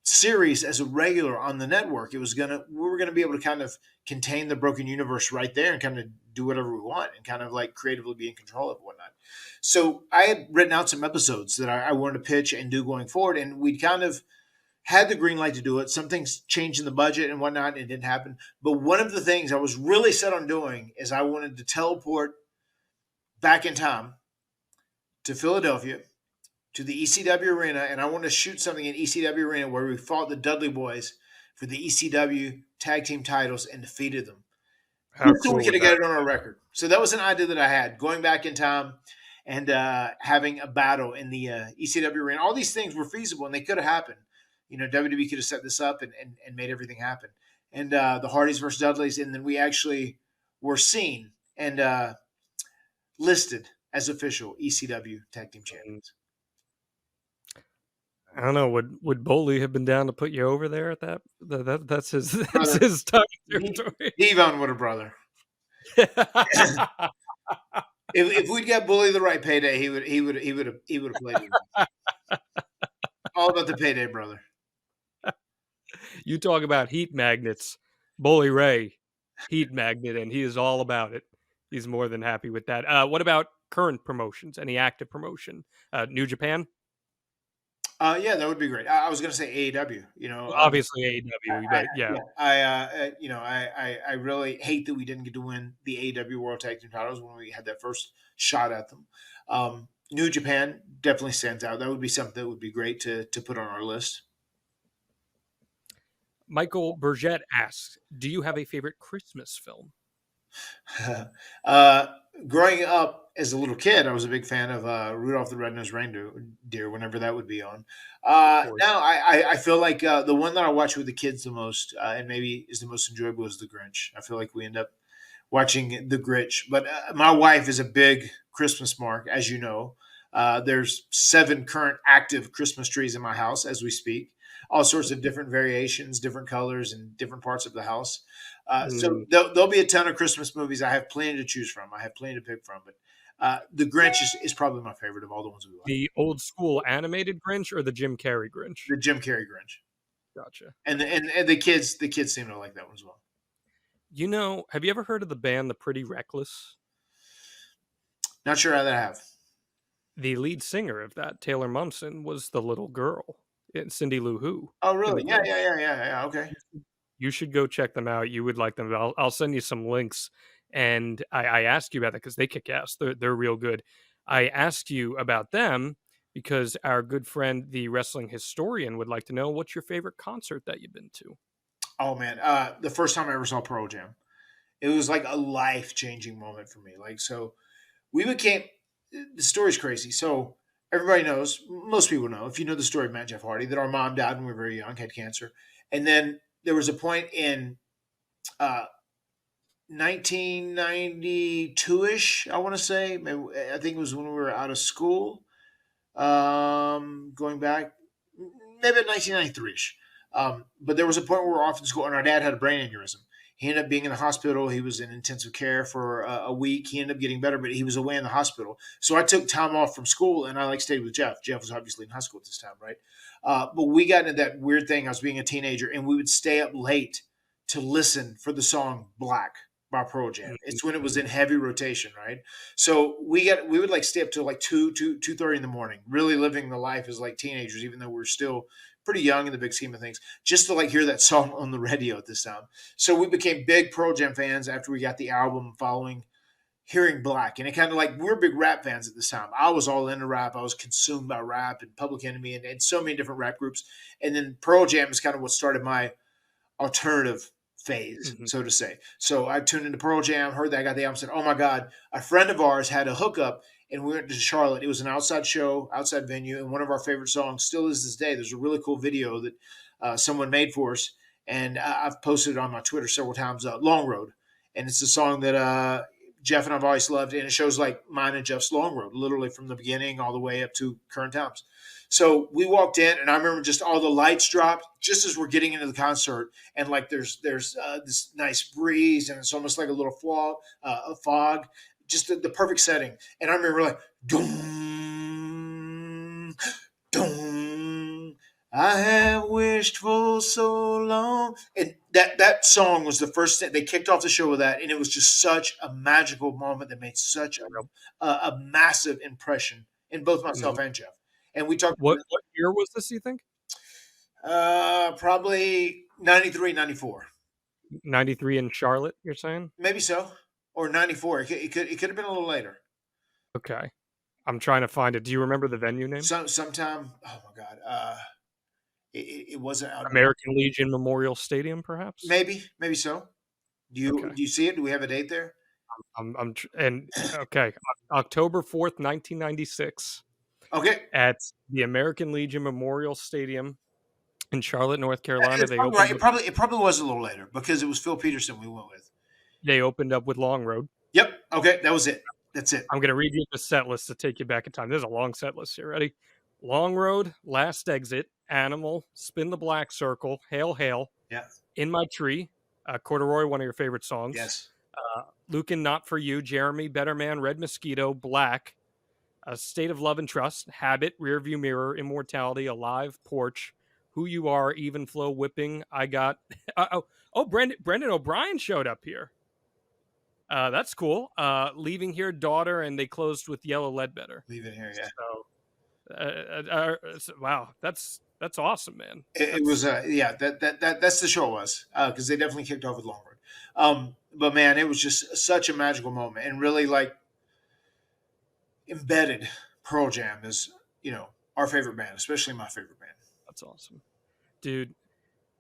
series as a regular on the network, we were gonna be able to kind of contain the Broken Universe right there and kind of do whatever we want and kind of like creatively be in control of whatnot. So I had written out some episodes that I wanted to pitch and do going forward, and we'd kind of had the green light to do it. Some things changed in the budget and whatnot, and it didn't happen. But one of the things I was really set on doing is I wanted to teleport back in time to Philadelphia, to the ECW arena, and I wanted to shoot something in ECW arena where we fought the Dudley Boys for the ECW tag team titles and defeated them. So we could have got it on our record. So that was an idea that I had, going back in time and having a battle in the ECW arena. All these things were feasible, and they could have happened. You know, WWE could have set this up and made everything happen. And the Hardys versus Dudleys, and then we actually were seen and listed as official ECW tag team champions. I don't know. Would Boley have been down to put you over there at that? That's his target territory. Devon would have, brother. if we'd got Bully the right payday, he would have played. All about the payday, brother. You talk about heat magnets, Bully Ray, heat magnet, and he is all about it. He's more than happy with that. What about current promotions? Any active promotion? New Japan? Yeah, that would be great. I was going to say AEW. You know, obviously AEW. I really hate that we didn't get to win the AEW World Tag Team titles when we had that first shot at them. New Japan definitely stands out. That would be something that would be great to put on our list. Michael Burgett asks, do you have a favorite Christmas film? Growing up as a little kid, I was a big fan of Rudolph the Red-Nosed Reindeer whenever that would be on. Now, I feel like the one that I watch with the kids the most and maybe is the most enjoyable is The Grinch. I feel like we end up watching The Grinch. But my wife is a big Christmas mark, as you know. There's 7 current active Christmas trees in my house as we speak. All sorts of different variations, different colors, and different parts of the house. So there'll be a ton of Christmas movies. I have plenty to choose from. I have plenty to pick from. But The Grinch is probably my favorite of all the ones we like. The old school animated Grinch or the Jim Carrey Grinch? The Jim Carrey Grinch. Gotcha. And the kids seem to like that one as well. You know, have you ever heard of the band The Pretty Reckless? Not sure how that have. The lead singer of that, Taylor Momsen, was the little girl. Cindy Lou Who. Oh, really? Yeah. Okay. You should go check them out. You would like them. I'll send you some links. And I asked you about that because they kick ass. They're real good. I asked you about them because our good friend, the wrestling historian, would like to know what's your favorite concert that you've been to? Oh man, the first time I ever saw Pearl Jam, it was like a life changing moment for me. Like, so we became. The story's crazy. So everybody knows, most people know, if you know the story of Matt Jeff Hardy, that our mom died when we were very young, had cancer, and then there was a point in uh, 1992 ish. I want to say, I think it was when we were out of school. Going back, maybe 1993ish. But there was a point where we were off in school, and our dad had a brain aneurysm. He ended up being in the hospital. He was in intensive care for a week. He ended up getting better, but he was away in the hospital. So I took time off from school, and I stayed with Jeff. Jeff was obviously in high school at this time, right? But we got into that weird thing. I was being a teenager, and we would stay up late to listen for the song "Black" by Pearl Jam. It's when it was in heavy rotation, right? So we would stay up till like 2:30 in the morning, really living the life as like teenagers, even though we're still pretty young in the big scheme of things, just to like hear that song on the radio at this time. So we became big Pearl Jam fans after we got the album following hearing Black. And it kind of like, we're big rap fans at this time. I was all into rap. I was consumed by rap and Public Enemy and so many different rap groups. And then Pearl Jam is kind of what started my alternative phase, so to say. So I tuned into Pearl Jam, heard that, got the album, said, oh my God, a friend of ours had a hookup and we went to Charlotte. It was an outside show, outside venue, and one of our favorite songs still is this day. There's a really cool video that someone made for us, and I've posted it on my Twitter several times, Long Road. And it's a song that Jeff and I've always loved, and it shows like mine and Jeff's Long Road, literally from the beginning all the way up to current times. So we walked in, and I remember just all the lights dropped just as we're getting into the concert, and like there's this nice breeze, and it's almost like a little fog, just the perfect setting. And I remember like, doom, doom, I have wished for so long, and that song was the first thing they kicked off the show with that, and it was just such a magical moment that made such a massive impression in both myself and Jeff. And we talked. What year was this, you think? Probably 93, 94. 93 in Charlotte, you're saying? Maybe so. Or 94. It could have been a little later. Okay. I'm trying to find it. Do you remember the venue name? Sometime, oh my God. It wasn't out. American Legion Memorial Stadium, perhaps? Maybe so. Do you see it? Do we have a date there? Okay. October 4th, 1996. Okay. At the American Legion Memorial Stadium in Charlotte, North Carolina. Right. It probably was a little later because it was Phil Peterson we went with. They opened up with Long Road. Yep. Okay. That was it. That's it. I'm going to read you the set list to take you back in time. There's a long set list here. Ready? Long Road, Last Exit, Animal, Spin the Black Circle, Hail Hail, yeah, In My Tree, Corduroy, one of your favorite songs. Yes. Lucan, Not For You, Jeremy, Better Man, Red Mosquito, Black, State of Love and Trust, Habit, Rearview Mirror, Immortality, Alive, Porch, Who You Are, Even Flow, Whipping, I Got... Brendan O'Brien showed up here. That's cool. Leaving Here, Daughter, and they closed with Yellow Ledbetter. Leaving Here, yeah. So, wow, that's awesome, man. It was that's the show was because they definitely kicked off with Long Road. But man, it was just such a magical moment, and really like embedded Pearl Jam as our favorite band, especially my favorite band. That's awesome, dude.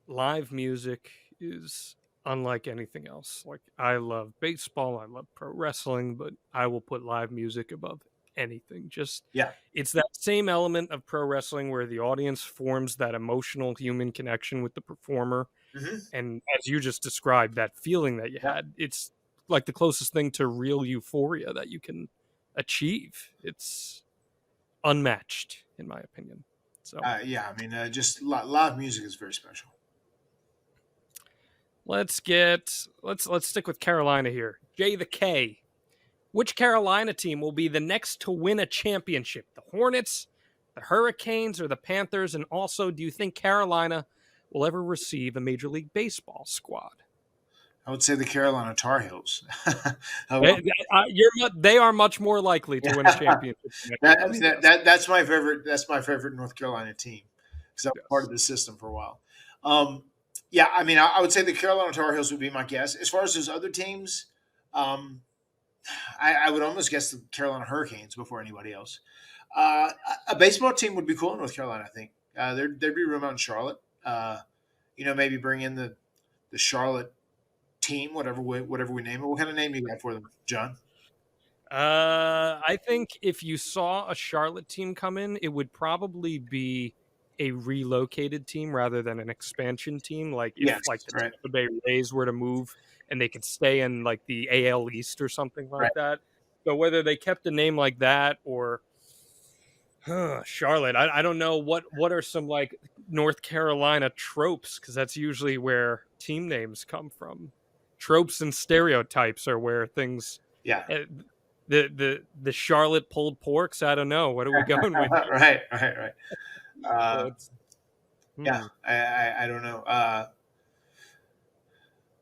Live music is unlike anything else. Like, I love baseball, I love pro wrestling, but I will put live music above anything. It's that same element of pro wrestling where the audience forms that emotional human connection with the performer, and as you just described, that feeling that you had, it's like the closest thing to real euphoria that you can achieve. It's unmatched, in my opinion. So just live music is very special. Let's stick with Carolina here. J the K. Which Carolina team will be the next to win a championship? The Hornets, the Hurricanes, or the Panthers? And also, do you think Carolina will ever receive a Major League Baseball squad? I would say the Carolina Tar Heels. They are much more likely to win a championship. That's my favorite. That's my favorite North Carolina team because I was part of the system for a while. I would say the Carolina Tar Heels would be my guess. As far as those other teams, I would almost guess the Carolina Hurricanes before anybody else. Uh, a baseball team would be cool in North Carolina, I think. There'd be room out in Charlotte. Maybe bring in the Charlotte team, whatever we name it. What kind of name you got for them, John? I think if you saw a Charlotte team come in, it would probably be a relocated team rather than an expansion team. Like if Yes, like the right, Tampa Bay Rays were to move and they could stay in like the AL East or something like right. that. So whether they kept a name like that or Charlotte, I don't know what are some like North Carolina tropes, because that's usually where team names come from. Tropes and stereotypes are where things. Yeah, eh, the Charlotte pulled porks. I don't know. What are we going with here? right. So Uh, it's, yeah, hmm. I don't know.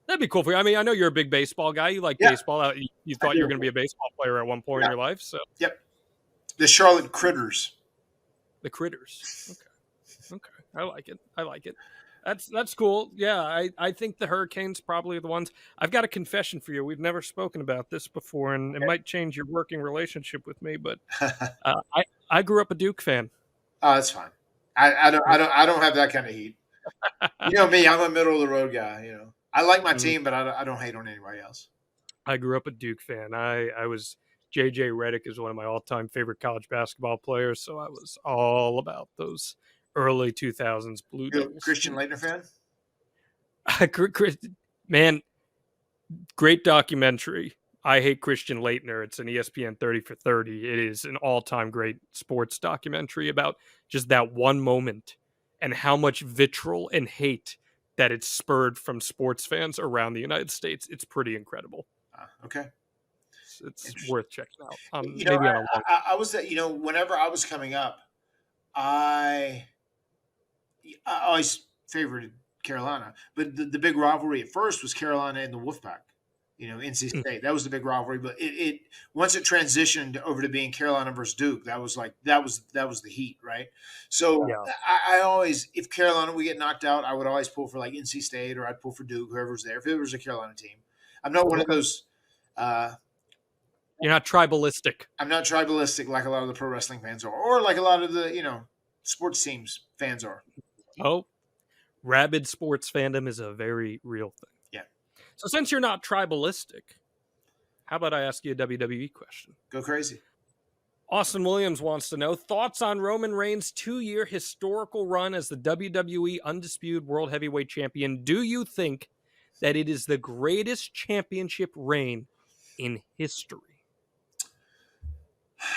That'd be cool for you. I mean, I know you're a big baseball guy. You like Yeah, baseball. You I thought you were do. going to be a baseball player at one point in Yeah, your life. So yep. The Charlotte Critters. the Critters. Okay. I like it. I like it. That's cool. Yeah, I think the Hurricanes probably are the ones. I've got a confession for you. We've never spoken about this before, and it might change your working relationship with me. But I grew up a Duke fan. Oh, that's fine. I don't have that kind of heat. You know me, I'm a middle of the road guy. I like my Mm, team, but I don't hate on anybody else. I grew up a Duke fan. I was JJ Redick is one of my all time favorite college basketball players, so I was all about those early 2000s Blue You a Devils. Christian Leitner fan? Man, great documentary. I Hate Christian Leitner. It's an ESPN 30 for 30. It is an all-time great sports documentary about just that one moment and how much vitriol and hate that it's spurred from sports fans around the United States. It's pretty incredible. Okay, It's interesting. worth checking out. You know, Maybe on a long. I was that. Whenever I was coming up, I I always favored Carolina, but the big rivalry at first was Carolina and the Wolfpack. NC State. That was the big rivalry. But it once it transitioned over to being Carolina versus Duke, that was like that was the heat, right? So Yeah. I always, if Carolina would get knocked out, I would always pull for like NC State, or I'd pull for Duke, whoever's there. If it was a Carolina team, I'm not one of Okay. those. Uh, You're not tribalistic. I'm not tribalistic like a lot of the pro wrestling fans are, or like a lot of the sports teams fans are. Oh, rabid sports fandom is a very real thing. Yeah, So since you're not tribalistic, how about I ask you a WWE question? go crazy. Austin Williams wants to know thoughts on Roman Reigns' 2-year historical run as the WWE Undisputed World Heavyweight Champion. Do you think that it is the greatest championship reign in history?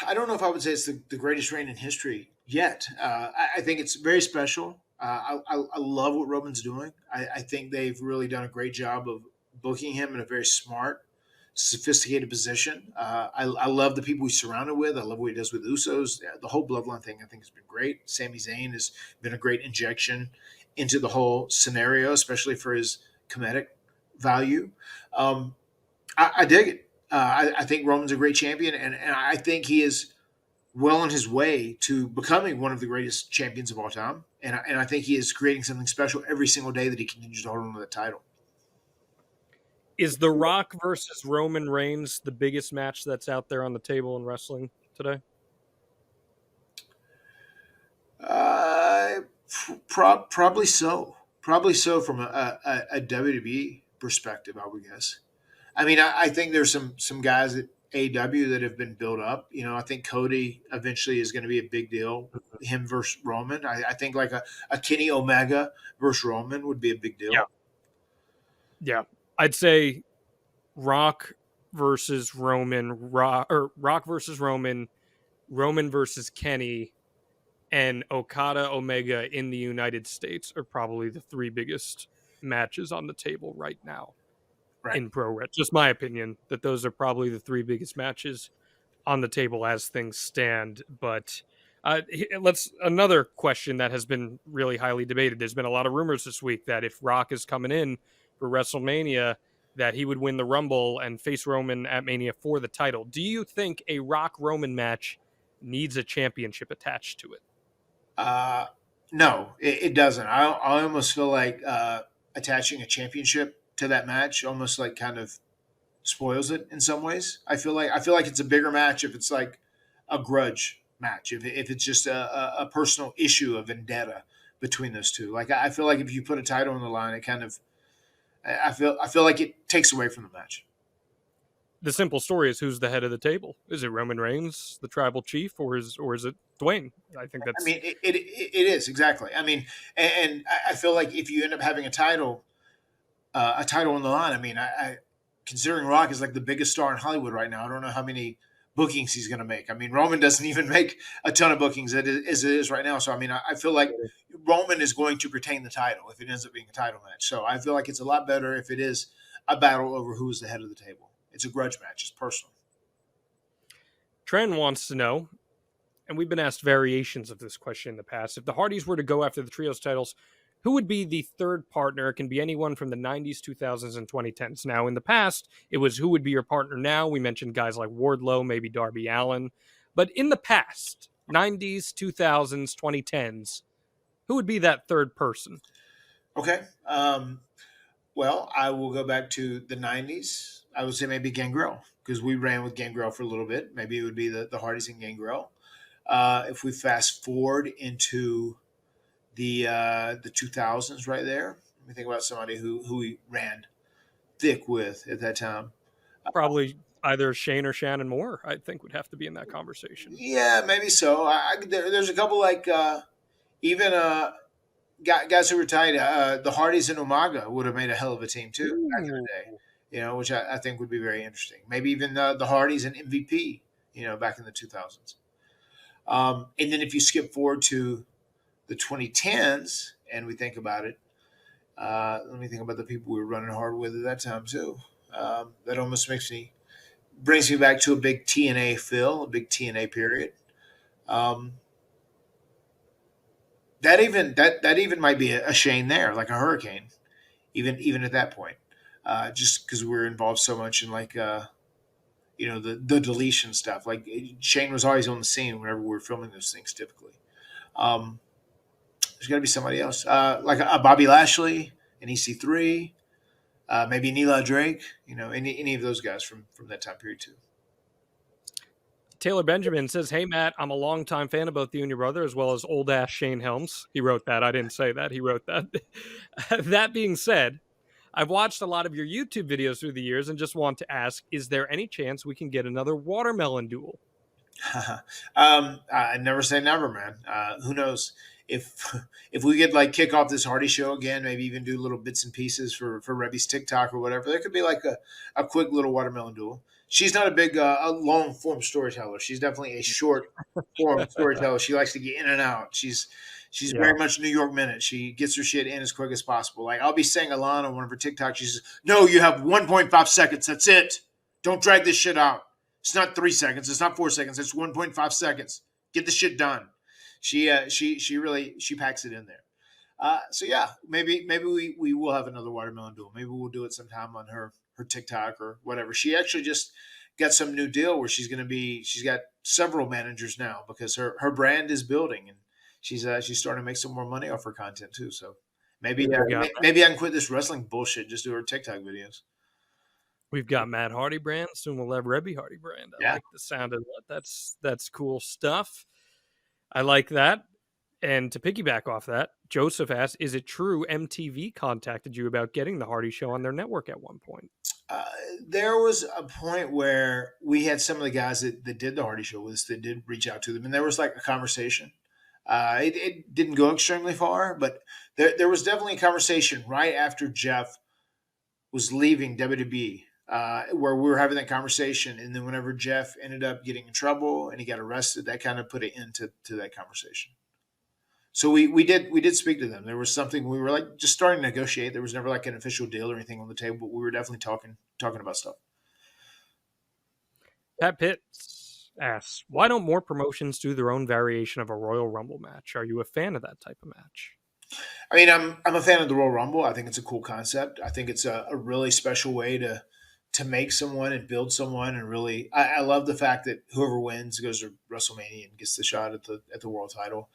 I don't know if I would say it's the greatest reign in history yet. I think it's very special. I love what Roman's doing. I think they've really done a great job of booking him in a very smart, sophisticated position. I love the people he's surrounded with. I love what he does with Usos. The whole bloodline thing I think has been great. Sami Zayn has been a great injection into the whole scenario, especially for his comedic value. I dig it. I think Roman's a great champion, and I think he is well on his way to becoming one of the greatest champions of all time. And I think he is creating something special every single day that he continues to hold on to the title. Is The Rock versus Roman Reigns the biggest match that's out there on the table in wrestling today? Probably so. Probably so from a WWE perspective, I would guess. I mean, I think there's some guys at AEW that have been built up. I think Cody eventually is going to be a big deal. Him versus Roman. I think like a Kenny Omega versus Roman would be a big deal. Yeah. Yeah. I'd say Rock versus Roman, Rock versus Roman, Roman versus Kenny, and Okada Omega in the United States are probably the three biggest matches on the table right now Right. in pro wrestling. Just my opinion that those are probably the three biggest matches on the table as things stand. But let's another question that has been really highly debated. There's been a lot of rumors this week that if Rock is coming in for WrestleMania, that he would win the Rumble and face Roman at Mania for the title. Do you think a Rock Roman match needs a championship attached to it? No, it doesn't. I almost feel like attaching a championship to that match almost like kind of spoils it in some ways. I feel like it's a bigger match if it's like a grudge match, if it's just a personal issue, a vendetta between those two. Like I feel like if you put a title on the line, it kind of I feel like it takes away from the match. The simple story is who's the head of the table? Is it Roman Reigns, the tribal chief, or is it Dwayne? I think I that's mean, it is exactly. I mean, and I feel like if you end up having a title on the line. I mean, I considering Rock is like the biggest star in Hollywood right now. I don't know how many bookings he's going to make. I mean, Roman doesn't even make a ton of bookings as it is right now. So I mean, I feel like Roman is going to retain the title if it ends up being a title match. So I feel like it's a lot better if it is a battle over who is the head of the table. It's a grudge match. It's personal. Tren wants to know, and we've been asked variations of this question in the past. If the Hardys were to go after the trios titles, who would be the third partner? It can be anyone from the 90s, 2000s, and 2010s. Now, in the past, it was who would be your partner now. We mentioned guys like Wardlow, maybe Darby Allin. But in the past, 90s, 2000s, 2010s, who would be that third person? Okay. Well, I will go back to the 90s. I would say maybe Gangrel because we ran with Gangrel for a little bit. Maybe it would be the Hardys and Gangrel. If we fast forward into the 2000s right there, let me think about somebody who we ran thick with at that time. Probably either Shane or Shannon Moore, I think, would have to be in that conversation. Yeah, maybe so. There's a couple like even guys who were tight. The Hardys and Umaga would have made a hell of a team too back in the day. You know, which I think would be very interesting. Maybe even the Hardys and MVP. You know, back in the 2000s. And then if you skip forward to the 2010s and we think about it, let me think about the people we were running hard with at that time too. That almost brings me back to a big TNA feel, a big TNA period. Um, that even might be a Shane there, like a hurricane, even at that point, just because we were involved so much in like the deletion stuff. Like Shane was always on the scene whenever we were filming those things. Typically, there's got to be somebody else, like a Bobby Lashley, an EC3, maybe Neela Drake. You know, any of those guys from that time period too. Taylor Benjamin says, "Hey, Matt, I'm a longtime fan of both you and your brother, as well as old-ass Shane Helms." He wrote that. I didn't say that. He wrote that. That being said, I've watched a lot of your YouTube videos through the years and just want to ask, is there any chance we can get another watermelon duel? I never say never, man. Who knows if we could like kick off this Hardy show again, maybe even do little bits and pieces for Rebby's TikTok or whatever. There could be like a quick little watermelon duel. She's not a big a long form storyteller. She's definitely a short form storyteller. She likes to get in and out. She's Yeah. very much New York Minute. She gets her shit in as quick as possible. Like I'll be saying a line on one of her TikToks. She says, "No, you have 1.5 seconds. That's it. Don't drag this shit out. It's not 3 seconds. It's not 4 seconds. It's 1.5 seconds. Get the shit done." She really packs it in there. So yeah, maybe we will have another watermelon duel. Maybe we'll do it sometime on her TikTok or whatever. She actually just got some new deal where she's got several managers now because her brand is building and she's starting to make some more money off her content too. So maybe maybe I can quit this wrestling bullshit. Just do her TikTok videos. We've got Matt Hardybrand. Soon we'll have Rebby Hardybrand. I like the sound of that. That's cool stuff. I like that. And to piggyback off that, Joseph asked, is it true MTV contacted you about getting the Hardy Show on their network at one point? There was a point where we had some of the guys that did the Hardy Show with us that did reach out to them, and there was like a conversation. It didn't go extremely far, but there was definitely a conversation right after Jeff was leaving WWE, where we were having that conversation. And then whenever Jeff ended up getting in trouble and he got arrested, that kind of put an end to that conversation. So we did speak to them. There was something we were like just starting to negotiate. There was never like an official deal or anything on the table, but we were definitely talking about stuff. Pat Pitts asks, why don't more promotions do their own variation of a Royal Rumble match? Are you a fan of that type of match? I mean, I'm a fan of the Royal Rumble. I think it's a cool concept. I think it's a really special way to make someone and build someone, and really, I love the fact that whoever wins goes to WrestleMania and gets the shot at the world title.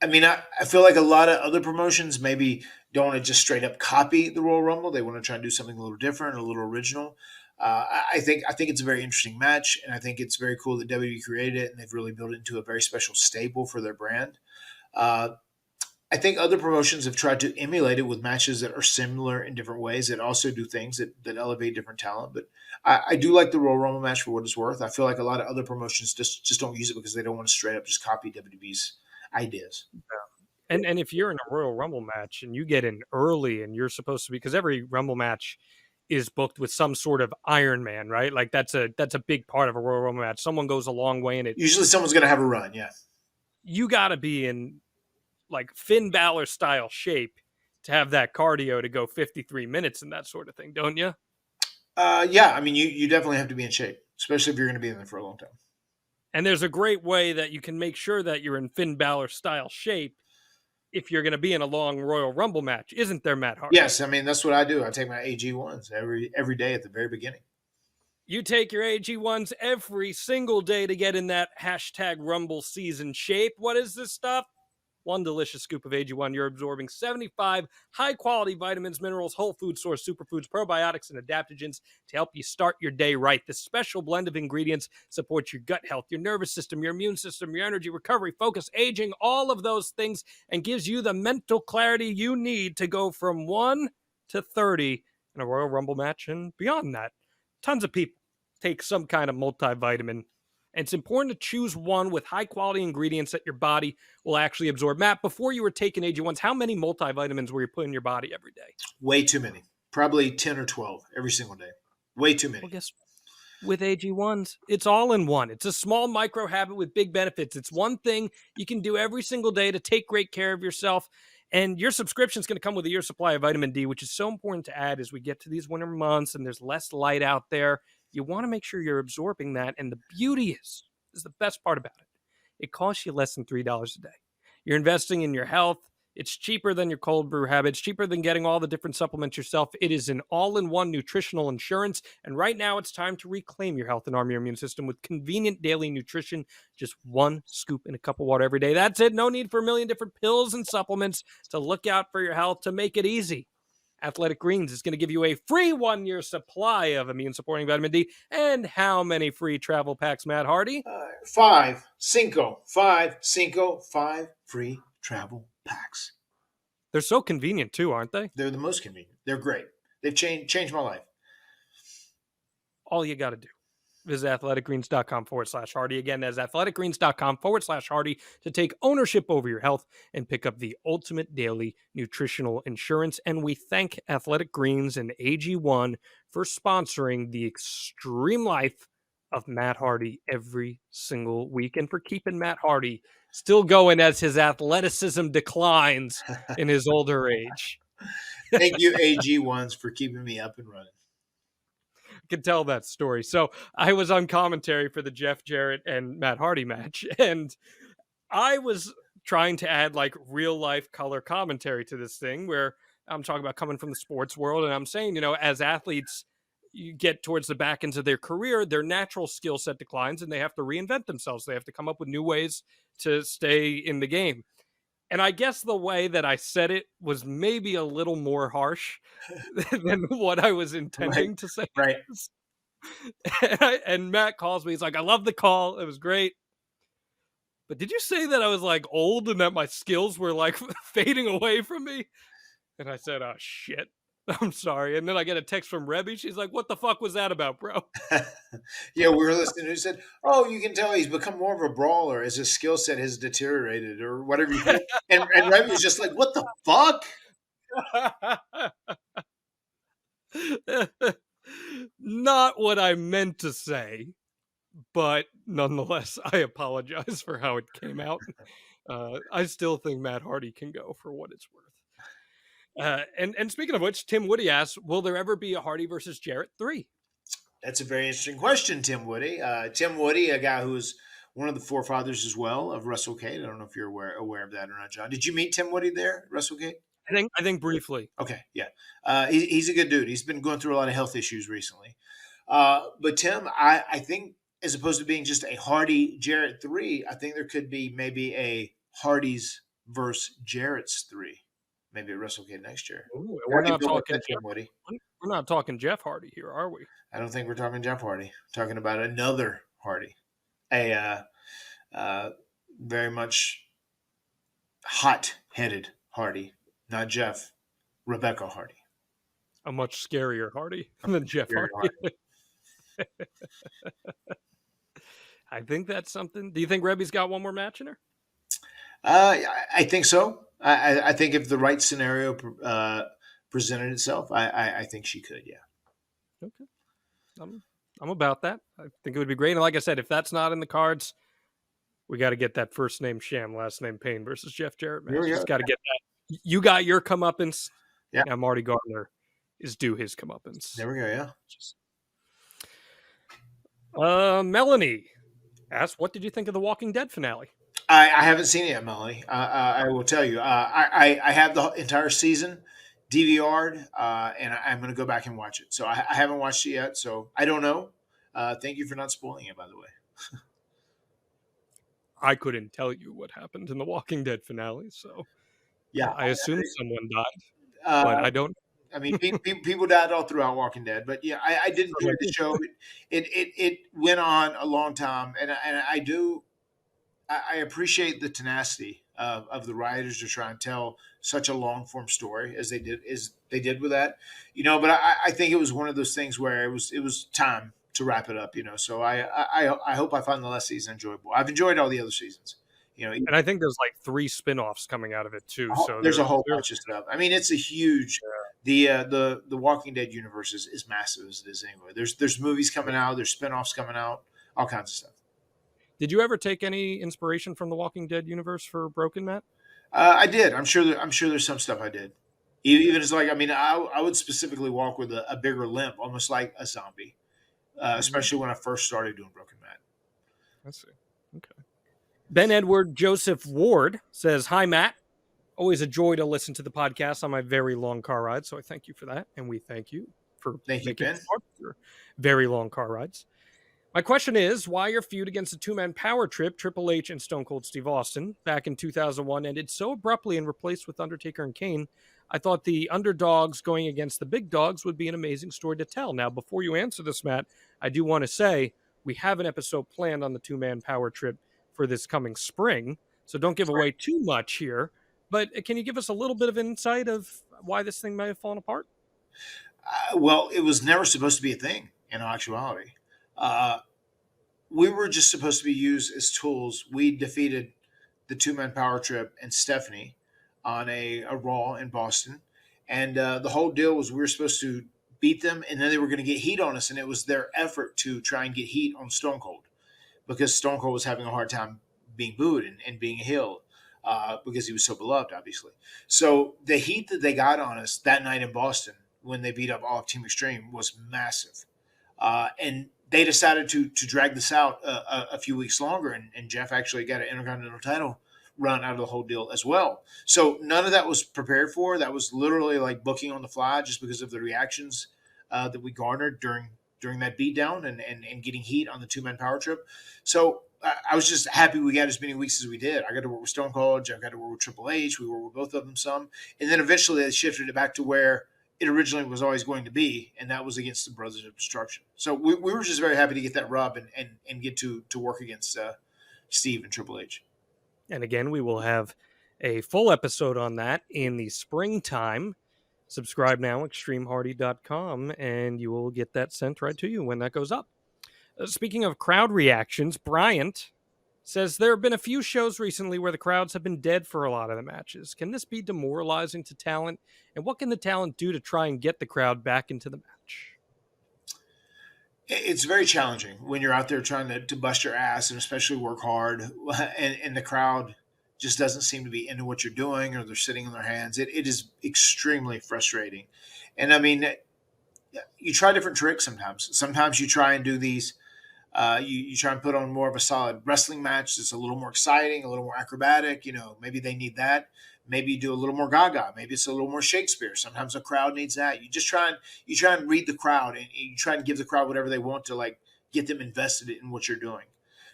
I mean, I feel like a lot of other promotions maybe don't want to just straight up copy the Royal Rumble. They want to try and do something a little different, a little original. I think it's a very interesting match, and I think it's very cool that WWE created it, and they've really built it into a very special stable for their brand. Uh, I think other promotions have tried to emulate it with matches that are similar in different ways that also do things that elevate different talent. But I do like the Royal Rumble match for what it's worth. I feel like a lot of other promotions just don't use it because they don't want to straight up just copy WWE's ideas. And if you're in a Royal Rumble match and you get in early and you're supposed to be, because every Rumble match is booked with some sort of Iron Man, right? Like that's a big part of a Royal Rumble match. Someone goes a long way in it. Usually someone's going to have a run, yeah. You got to be in like Finn Balor style shape to have that cardio to go 53 minutes and that sort of thing, don't you? Yeah, I mean, you definitely have to be in shape, especially if you're going to be in there for a long time. And there's a great way that you can make sure that you're in Finn Balor style shape if you're going to be in a long Royal Rumble match, isn't there, Matt Hardy? Yes, I mean, that's what I do. I take my AG1s every day at the very beginning. You take your AG1s every single day to get in that hashtag Rumble season shape. What is this stuff? One delicious scoop of AG1, you're absorbing 75 high-quality vitamins, minerals, whole food source superfoods, probiotics, and adaptogens to help you start your day right. This special blend of ingredients supports your gut health, your nervous system, your immune system, your energy, recovery, focus, aging, all of those things, and gives you the mental clarity you need to go from 1 to 30 in a Royal Rumble match and beyond that. Tons of people take some kind of multivitamin. And it's important to choose one with high-quality ingredients that your body will actually absorb. Matt, before you were taking AG1s, how many multivitamins were you putting in your body every day? Way too many. Probably 10 or 12 every single day. Way too many. Well, guess with AG1s, it's all in one. It's a small micro habit with big benefits. It's one thing you can do every single day to take great care of yourself. And your subscription is going to come with a year's supply of vitamin D, which is so important to add as we get to these winter months and there's less light out there. You want to make sure you're absorbing that. And the beauty is the best part about it. It costs you less than $3 a day. You're investing in your health. It's cheaper than your cold brew habits, cheaper than getting all the different supplements yourself. It is an all-in-one nutritional insurance. And right now it's time to reclaim your health and arm your immune system with convenient daily nutrition. Just one scoop in a cup of water every day. That's it. No need for a million different pills and supplements to look out for your health, to make it easy. Athletic Greens is going to give you a free 1-year supply of immune-supporting vitamin D. And how many free travel packs, Matt Hardy? 5 free travel packs. They're so convenient too, aren't they? They're the most convenient. They're great. They've changed my life. All you got to do. Visit athleticgreens.com/Hardy. Again, that's athleticgreens.com/Hardy to take ownership over your health and pick up the ultimate daily nutritional insurance. And we thank Athletic Greens and AG1 for sponsoring the extreme life of Matt Hardy every single week and for keeping Matt Hardy still going as his athleticism declines in his older age. Thank you, AG1s, for keeping me up and running. Can tell that story. So I was on commentary for the Jeff Jarrett and Matt Hardy match, and I was trying to add like real life color commentary to this thing where I'm talking about coming from the sports world, and I'm saying, as athletes, you get towards the back ends of their career, their natural skill set declines and they have to reinvent themselves. They have to come up with new ways to stay in the game. And I guess the way that I said it was maybe a little more harsh than what I was intending to say. Right. And Matt calls me. He's like, I love the call. It was great. But did you say that I was like old and that my skills were like fading away from me? And I said, oh, shit. I'm sorry. And then I get a text from Rebby. She's like, what the fuck was that about, bro? Yeah, we were listening. Who said, oh, you can tell he's become more of a brawler as his skill set has deteriorated or whatever. And Rebby was just like, what the fuck? Not what I meant to say, but nonetheless, I apologize for how it came out. I still think Matt Hardy can go for what it's worth. And speaking of which, Tim Woody asks, will there ever be a Hardy versus Jarrett 3? That's a very interesting question, Tim Woody. Tim Woody, a guy who's one of the forefathers as well of WrestleCade. I don't know if you're aware of that or not, John. Did you meet Tim Woody there at WrestleCade? I think briefly. Okay, yeah. He's a good dude. He's been going through a lot of health issues recently. But Tim, I think as opposed to being just a Hardy Jarrett 3, I think there could be maybe a Hardy's versus Jarrett's 3, maybe at WrestleCade next year. Ooh, We're not talking Jeff Hardy here, are we? I don't think we're talking Jeff Hardy. We're talking about another Hardy, a very much hot-headed Hardy, not Jeff, Rebecca Hardy. A much scarier Hardy than Jeff Hardy. I think that's something. Do you think Rebby's got one more match in her? I think so. I think if the right scenario presented itself, I think she could. Yeah. Okay. I'm about that. I think it would be great. And like I said, if that's not in the cards, we got to get that first name Sham, last name Payne versus Jeff Jarrett match. Just got to get that. You got your comeuppance. Yeah. Now Marty Gardner is due his comeuppance. There we go. Yeah. Melanie asked, "What did you think of the Walking Dead finale?" I haven't seen it yet, Melanie. I will tell you. I have the entire season DVR'd, and I'm going to go back and watch it. So I haven't watched it yet, so I don't know. Thank you for not spoiling it, by the way. I couldn't tell you what happened in the Walking Dead finale, so yeah, I assume someone died, but I don't. I mean, people died all throughout Walking Dead, but yeah, I did enjoy the show. It went on a long time, and I appreciate the tenacity of the writers to try and tell such a long form story as they did with that, But I think it was one of those things where it was time to wrap it up, So I hope I find the last season enjoyable. I've enjoyed all the other seasons, And I think there's like 3 spinoffs coming out of it too. So there's a whole bunch of stuff. I mean, it's a huge. The Walking Dead universe is massive as it is anyway. There's movies coming out. There's spinoffs coming out. All kinds of stuff. Did you ever take any inspiration from the Walking Dead universe for Broken, Matt? I did. I'm sure there's some stuff I did. Even as I would specifically walk with a bigger limp, almost like a zombie, especially when I first started doing Broken Matt. I see. Okay. Ben Edward Joseph Ward says, "Hi, Matt. Always a joy to listen to the podcast on my very long car ride. So I thank you for that. And we thank you for making Ben. it part of your very long car rides. My question is, why your feud against the two-man power trip, Triple H and Stone Cold Steve Austin, back in 2001 ended so abruptly and replaced with Undertaker and Kane? I thought the underdogs going against the big dogs would be an amazing story to tell. Now, before you answer this, Matt, I do want to say we have an episode planned on the two-man power trip for this coming spring, so don't give away too much here. But can you give us a little bit of insight of why this thing may have fallen apart? Well, it was never supposed to be a thing in actuality. We were just supposed to be used as tools. We defeated the two-man power trip and Stephanie on a Raw in Boston. And the whole deal was we were supposed to beat them, and then they were going to get heat on us. And it was their effort to try and get heat on Stone Cold because Stone Cold was having a hard time being booed and being a heel. Because he was so beloved, obviously. So the heat that they got on us that night in Boston when they beat up all of Team Extreme was massive. And they decided to drag this out a few weeks longer, and Jeff actually got an Intercontinental title run out of the whole deal as well. So none of that was prepared for. That was literally like booking on the fly just because of the reactions that we garnered during that beatdown and getting heat on the two-man power trip. So I was just happy we got as many weeks as we did. I got to work with Stone Cold. Jeff got to work with Triple H. We worked with both of them some. And then eventually they shifted it back to where it originally was always going to be, and that was against the Brothers of Destruction. So we were just very happy to get that rub and get to work against Steve and Triple H. And again, we will have a full episode on that in the springtime. Subscribe now, extremehardy.com, and you will get that sent right to you when that goes up. Speaking of crowd reactions, Bryant says there have been a few shows recently where the crowds have been dead for a lot of the matches. Can this be demoralizing to talent? And what can the talent do to try and get the crowd back into the match? It's very challenging when you're out there trying to bust your ass and especially work hard, and the crowd just doesn't seem to be into what you're doing, or they're sitting on their hands. It is extremely frustrating. And I mean, you try different tricks sometimes. Sometimes you try and do these you try and put on more of a solid wrestling match that's a little more exciting, a little more acrobatic. Maybe they need that. Maybe you do a little more gaga. Maybe it's a little more Shakespeare. Sometimes a crowd needs that. You try and read the crowd, and you try and give the crowd whatever they want to like get them invested in what you're doing.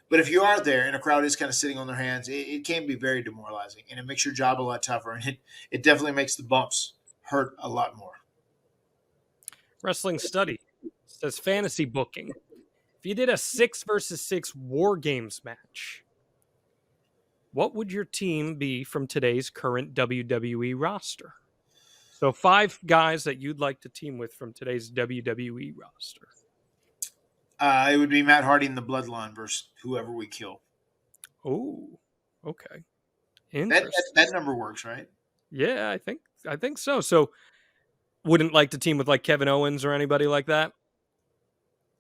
But if you are there and a crowd is kind of sitting on their hands, it can be very demoralizing, and it makes your job a lot tougher, and it definitely makes the bumps hurt a lot more. Wrestling Study says fantasy booking. If you did a 6 versus 6 War Games match, what would your team be from today's current WWE roster? So 5 guys that you'd like to team with from today's WWE roster. It would be Matt Hardy and the Bloodline versus whoever we kill. Oh, okay. That number works, right? Yeah, I think so. So wouldn't like to team with like Kevin Owens or anybody like that?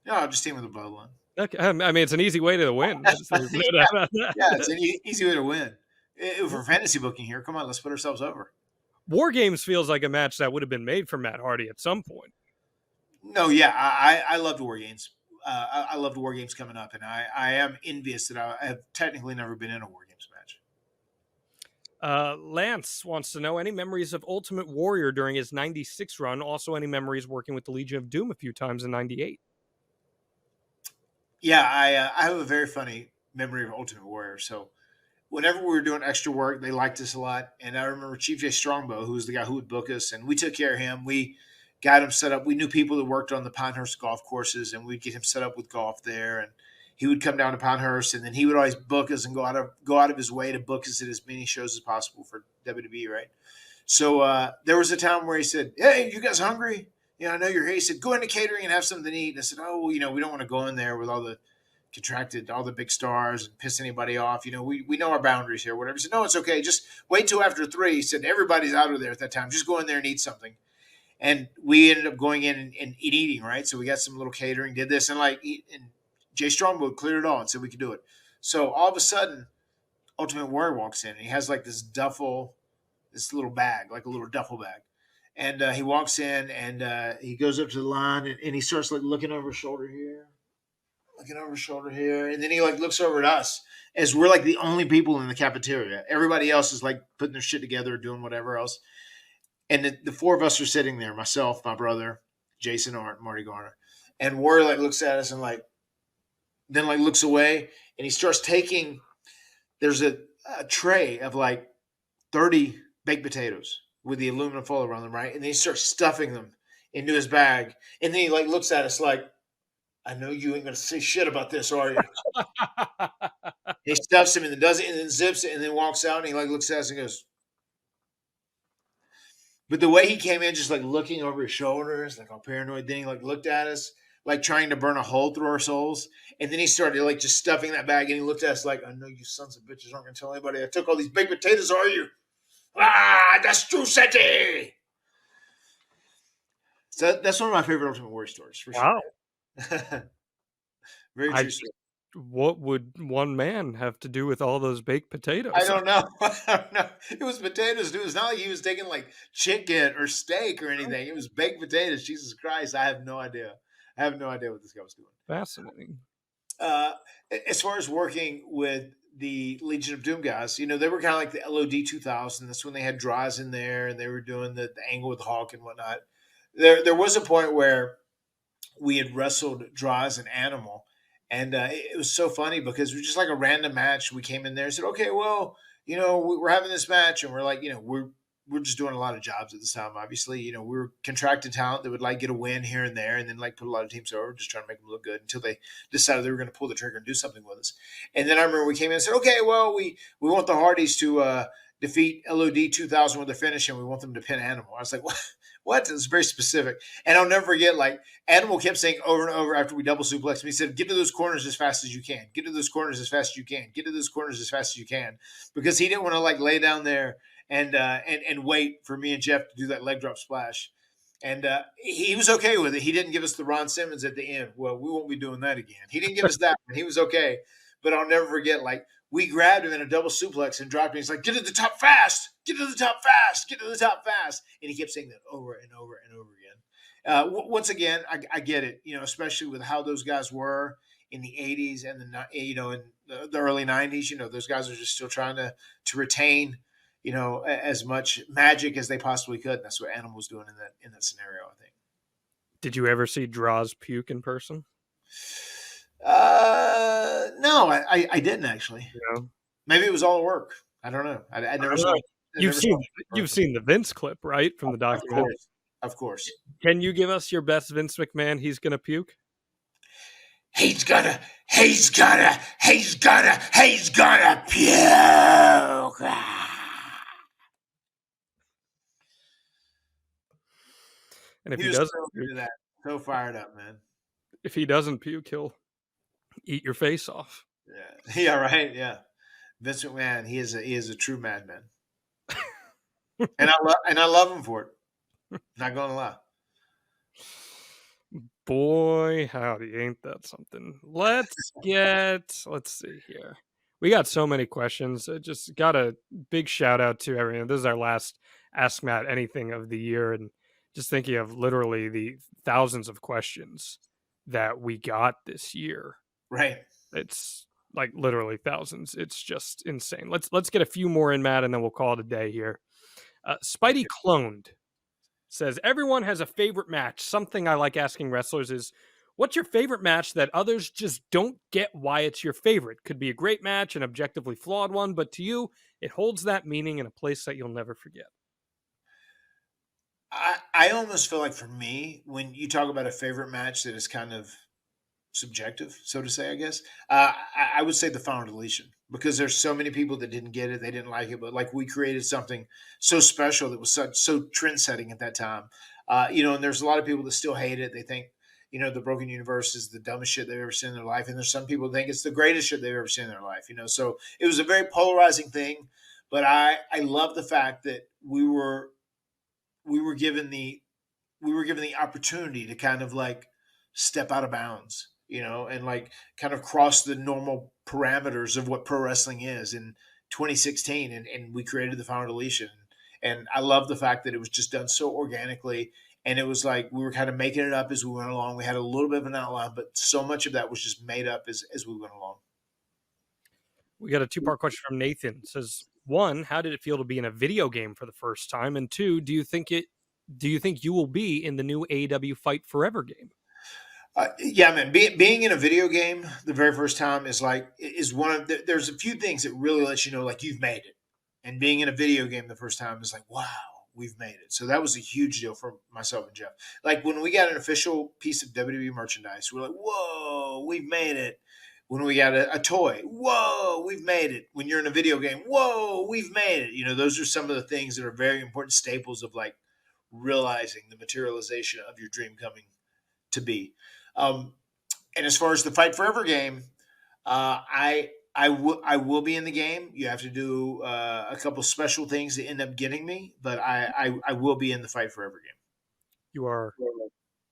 No, I'll just team with the Bloodline. Okay. I mean, it's an easy way to win. Yeah, it's an easy way to win. For fantasy booking here, come on, let's put ourselves over. War Games feels like a match that would have been made for Matt Hardy at some point. No, yeah, I loved War Games. I loved War Games coming up, and I am envious that I have technically never been in a War Games match. Lance wants to know any memories of Ultimate Warrior during his 96 run. Also, any memories working with the Legion of Doom a few times in 98. Yeah, I have a very funny memory of Ultimate Warrior. So whenever we were doing extra work, they liked us a lot. And I remember Chief J Strongbow, who was the guy who would book us, and we took care of him. We got him set up. We knew people that worked on the Pinehurst golf courses, and we'd get him set up with golf there. And he would come down to Pinehurst, and then he would always book us and go out of his way to book us at as many shows as possible for WWE, right? So there was a time where he said, "Hey, you guys hungry? I know you're here." He said, "Go into catering and have something to eat." And I said, "Oh, well, we don't want to go in there with all the big stars and piss anybody off. We know our boundaries here, whatever." He said, "No, it's okay. Just wait till after 3." He said, "Everybody's out of there at that time. Just go in there and eat something." And we ended up going in and eating, right? So we got some little catering, did this, and Jay Strongbow cleared it all and said we could do it. So all of a sudden, Ultimate Warrior walks in, and he has like this little bag, like a little duffel bag. And he walks in, and he goes up to the line, and he starts like looking over his shoulder here, and then he like looks over at us as we're like the only people in the cafeteria. Everybody else is like putting their shit together, doing whatever else. And the 4 of us are sitting there, myself, my brother, Jason Art, Marty Garner. And Warrior like looks at us and then looks away, and he starts taking, there's a tray of like 30 baked potatoes with the aluminum foil around them, right? And then he starts stuffing them into his bag. And then he like looks at us like, "I know you ain't going to say shit about this, are you?" He stuffs him and then does it and then zips it and then walks out, and he like looks at us and goes. But the way he came in, just like looking over his shoulders, like all paranoid, then he like looked at us, like trying to burn a hole through our souls. And then he started like just stuffing that bag, and he looked at us like, "I know you sons of bitches aren't going to tell anybody I took all these baked potatoes, are you? Ah, that's true, Seti." So that's one of my favorite Ultimate Warrior stories, for Wow. sure. Very true story. What would one man have to do with all those baked potatoes? I don't know. It was potatoes, dude. It's not like he was taking like chicken or steak or anything. It was baked potatoes. Jesus Christ. I have no idea. what this guy was doing. Fascinating. As far as working with the Legion of Doom guys, they were kind of like the LOD 2000. That's when they had Draws in there, and they were doing the angle with Hawk and whatnot. There was a point where we had wrestled Draws and Animal. And it was so funny because it was just like a random match. We came in there and said, "Okay, well, we're having this match," and we're like, we're just doing a lot of jobs at this time. Obviously, we were contracted talent that would like get a win here and there, and then like put a lot of teams over, just trying to make them look good until they decided they were going to pull the trigger and do something with us. And then I remember we came in and said, "Okay, well, we want the Hardys to defeat LOD 2000 with a finish, and we want them to pin Animal." I was like, "What?" It was very specific. And I'll never forget, like, Animal kept saying over and over after we double suplexed him, he said, "Get to those corners as fast as you can. Get to those corners as fast as you can. Get to those corners as fast as you can." Because he didn't want to, like, lay down there and wait for me and Jeff to do that leg drop splash. And he was okay with it. He didn't give us the Ron Simmons at the end. "Well, we won't be doing that again." He didn't give us that one. He was okay. But I'll never forget, like, we grabbed him in a double suplex and dropped him. He's like, "Get to the top fast! Get to the top fast! Get to the top fast!" And he kept saying that over and over and over again. Once again, I get it, especially with how those guys were in the 80s and in the early 90s. Those guys are just still trying to retain, as much magic as they possibly could. And that's what Animal was doing in that scenario, I think. Did you ever see Draws puke in person? No, I didn't actually. You know, Maybe it was all work. I don't know. I I never don't saw. know. I never saw it in You've person. seen the Vince clip, right, from the Of documentary? course, of course. Can you give us your best Vince McMahon? He's gonna puke. He's gonna, he's gonna puke. And if He he was doesn't so into puke, that. So fired up, man. if he doesn't puke, he'll eat your face off. Yeah, yeah, right. Yeah, Vince McMahon. He is a true madman, and I love him for it. Not gonna lie. Boy, howdy, ain't that something? Let's see here. We got so many questions. Just got a big shout out to everyone. This is our last Ask Matt Anything of the year. And just thinking of literally the thousands of questions that we got this year. Right. It's like literally thousands. It's just insane. Let's get a few more in, Matt, and then we'll call it a day here. Spidey Cloned says everyone has a favorite match. Something I like asking wrestlers is, what's your favorite match that others just don't get why it's your favorite? Could be a great match, an objectively flawed one, but to you, it holds that meaning in a place that you'll never forget. I almost feel like for me, when you talk about a favorite match that is kind of subjective, so to say, I guess, I would say the final deletion because there's so many people that didn't get it, they didn't like it, but like we created something so special that was so trend setting at that time. And there's a lot of people that still hate it. They think, the Broken Universe is the dumbest shit they've ever seen in their life, and there's some people that think it's the greatest shit they've ever seen in their life. So it was a very polarizing thing, but I love the fact that we were given the opportunity to kind of like step out of bounds, and like kind of cross the normal parameters of what pro wrestling is in 2016. And we created the final deletion. And I love the fact that it was just done so organically. And it was like we were kind of making it up as we went along. We had a little bit of an outline, but so much of that was just made up as we went along. We got a two-part question from Nathan. It says, one, how did it feel to be in a video game for the first time? And two, do you think you will be in the new AEW Fight Forever game? Yeah, man. Being in a video game the very first time is one of there's a few things that really let you know like you've made it, and being in a video game the first time is like wow, we've made it. So that was a huge deal for myself and Jeff. Like when we got an official piece of WWE merchandise, we're like, whoa, we've made it. When we got a toy, whoa, we've made it. When you're in a video game, whoa, we've made it. Those are some of the things that are very important staples of like realizing the materialization of your dream coming to be. Um, and as far as the Fight Forever game, I will be in the game. You have to do a couple special things to end up getting me, but I will be in the Fight Forever game.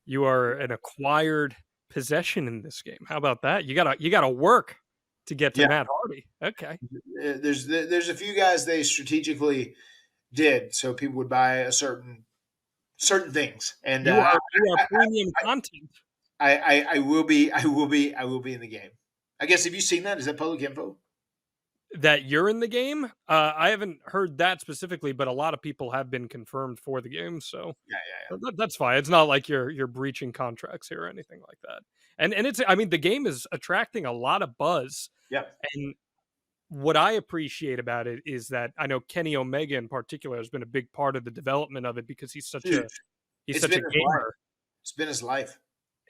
You are an acquired possession in this game. How about that? You gotta work to get to Matt Hardy. Okay. There's a few guys they strategically did so people would buy a certain things, and you are premium content. I will be in the game. I guess, have you seen that? Is that public info? That you're in the game? I haven't heard that specifically, but a lot of people have been confirmed for the game, so yeah. That's fine. It's not like you're breaching contracts here or anything like that. And it's the game is attracting a lot of buzz. Yeah. And what I appreciate about it is that I know Kenny Omega in particular has been a big part of the development of it because he's such a gamer. It's been his life.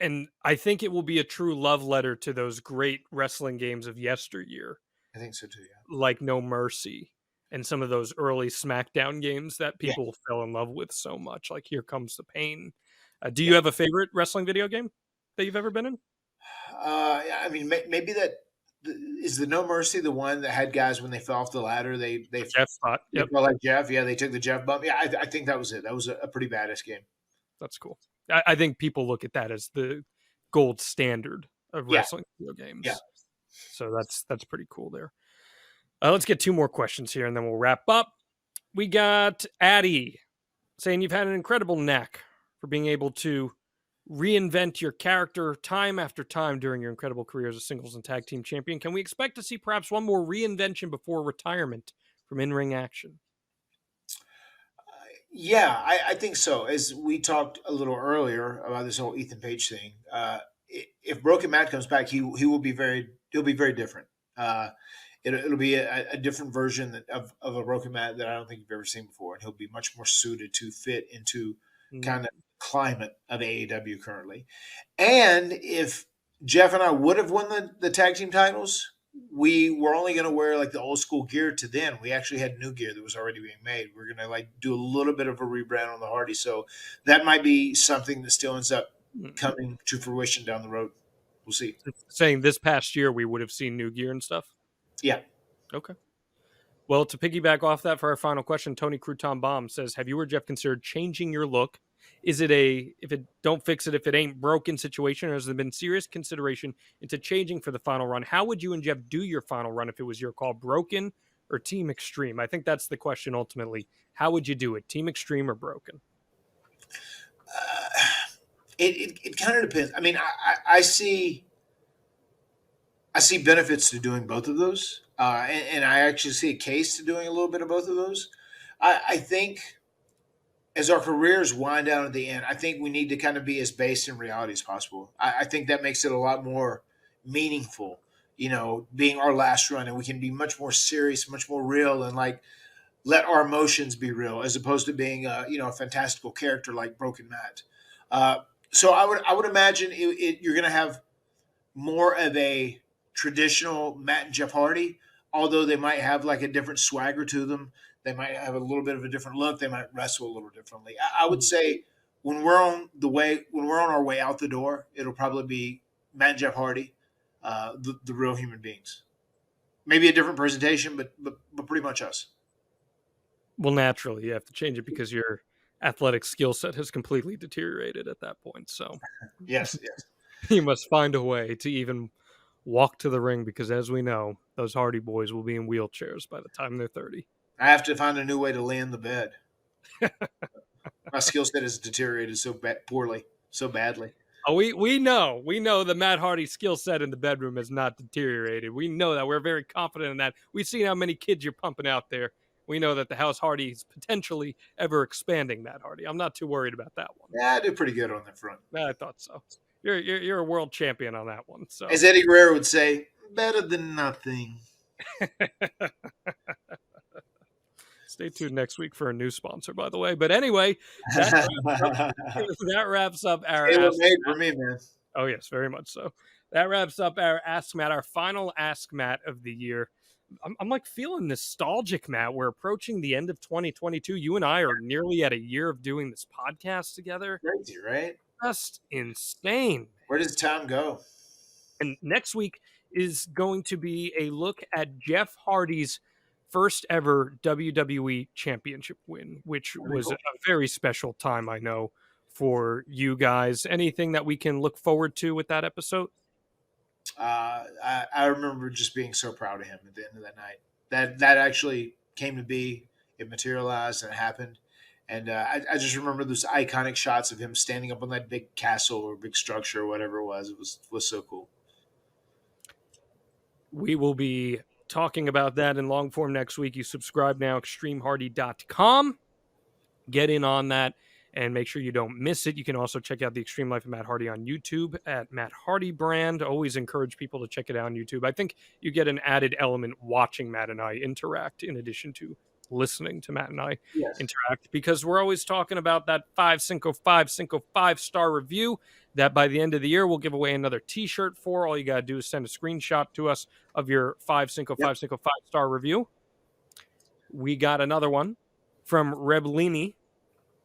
And I think it will be a true love letter to those great wrestling games of yesteryear. I think so too, yeah. Like No Mercy and some of those early SmackDown games that people fell in love with so much. Like Here Comes the Pain. Do you have a favorite wrestling video game that you've ever been in? I mean, maybe that is the No Mercy, the one that had guys when they fell off the ladder. They Jeff spot. Yep. Like Jeff. Yeah, they took the Jeff bump. Yeah, I think that was it. That was a pretty badass game. That's cool. I think people look at that as the gold standard of wrestling video games. Yeah. So that's pretty cool there. Let's get two more questions here and then we'll wrap up. We got Addie saying you've had an incredible knack for being able to reinvent your character time after time during your incredible career as a singles and tag team champion. Can we expect to see perhaps one more reinvention before retirement from in-ring action? Yeah, I think so. As we talked a little earlier about this whole Ethan Page thing, if Broken Matt comes back, he'll be very different. It'll be a different version of a Broken Matt that I don't think you've ever seen before, and he'll be much more suited to fit into kind of climate of AEW currently. And if Jeff and I would have won the tag team titles, we were only going to wear like the old school gear to then. We actually had new gear that was already being made. We're going to like do a little bit of a rebrand on the Hardy. So that might be something that still ends up coming to fruition down the road. We'll see. Saying this past year we would have seen new gear and stuff? Yeah. Okay. Well, to piggyback off that for our final question, Tony Crouton Bomb says, have you or Jeff considered changing your look? Is it if it don't fix it, if it ain't broken situation, or has there been serious consideration into changing for the final run? How would you and Jeff do your final run if it was your call, broken or Team Extreme? I think that's the question ultimately. How would you do it, Team Extreme or broken? It kind of depends. I mean, I see benefits to doing both of those, and I actually see a case to doing a little bit of both of those. I think as our careers wind down at the end, I think we need to kind of be as based in reality as possible. I think that makes it a lot more meaningful, being our last run, and we can be much more serious, much more real, and like let our emotions be real, as opposed to being a fantastical character like Broken Matt. So I would imagine you're going to have more of a traditional Matt and Jeff Hardy, although they might have like a different swagger to them. They might have a little bit of a different look. They might wrestle a little differently. I would say when we're on our way out the door, it'll probably be Matt and Jeff Hardy, the real human beings. Maybe a different presentation, but pretty much us. Well, naturally, you have to change it because your athletic skill set has completely deteriorated at that point. So, yes, you must find a way to even walk to the ring because, as we know, those Hardy Boys will be in wheelchairs by the time they're 30. I have to find a new way to lay in the bed. My skill set has deteriorated so badly. Oh, we know the Matt Hardy skill set in the bedroom has not deteriorated. We know that. We're very confident in that. We've seen how many kids you're pumping out there. We know that the House Hardy is potentially ever expanding Matt Hardy. I'm not too worried about that one. Yeah, I did pretty good on that front. I thought so. You're a world champion on that one. So, as Eddie Guerrero would say, better than nothing. Stay tuned next week for a new sponsor, by the way. But anyway, that wraps up our. It was made for me, man. Oh yes, very much so. That wraps up our Ask Matt, our final Ask Matt of the year. I'm like feeling nostalgic, Matt. We're approaching the end of 2022. You and I are nearly at a year of doing this podcast together. Crazy, right? Just insane. Where does time go? And next week is going to be a look at Jeff Hardy's first ever WWE Championship win, which was a very special time, I know, for you guys. Anything that we can look forward to with that episode? I remember just being so proud of him at the end of that night. That actually came to be. It materialized and it happened. And I just remember those iconic shots of him standing up on that big castle or big structure or whatever it was. It was so cool. We will be talking about that in long form next week. You subscribe now, extremehardy.com. Get in on that and make sure you don't miss it. You can also check out the Extreme Life of Matt Hardy on YouTube at MATTHARDYBRAND. Always encourage people to check it out on YouTube. I think you get an added element watching Matt and I interact in addition to listening to Matt and I interact, because we're always talking about that 5-star review that by the end of the year we'll give away another t-shirt for. All you got to do is send a screenshot to us of your 5-star review. We got another one from Reblini.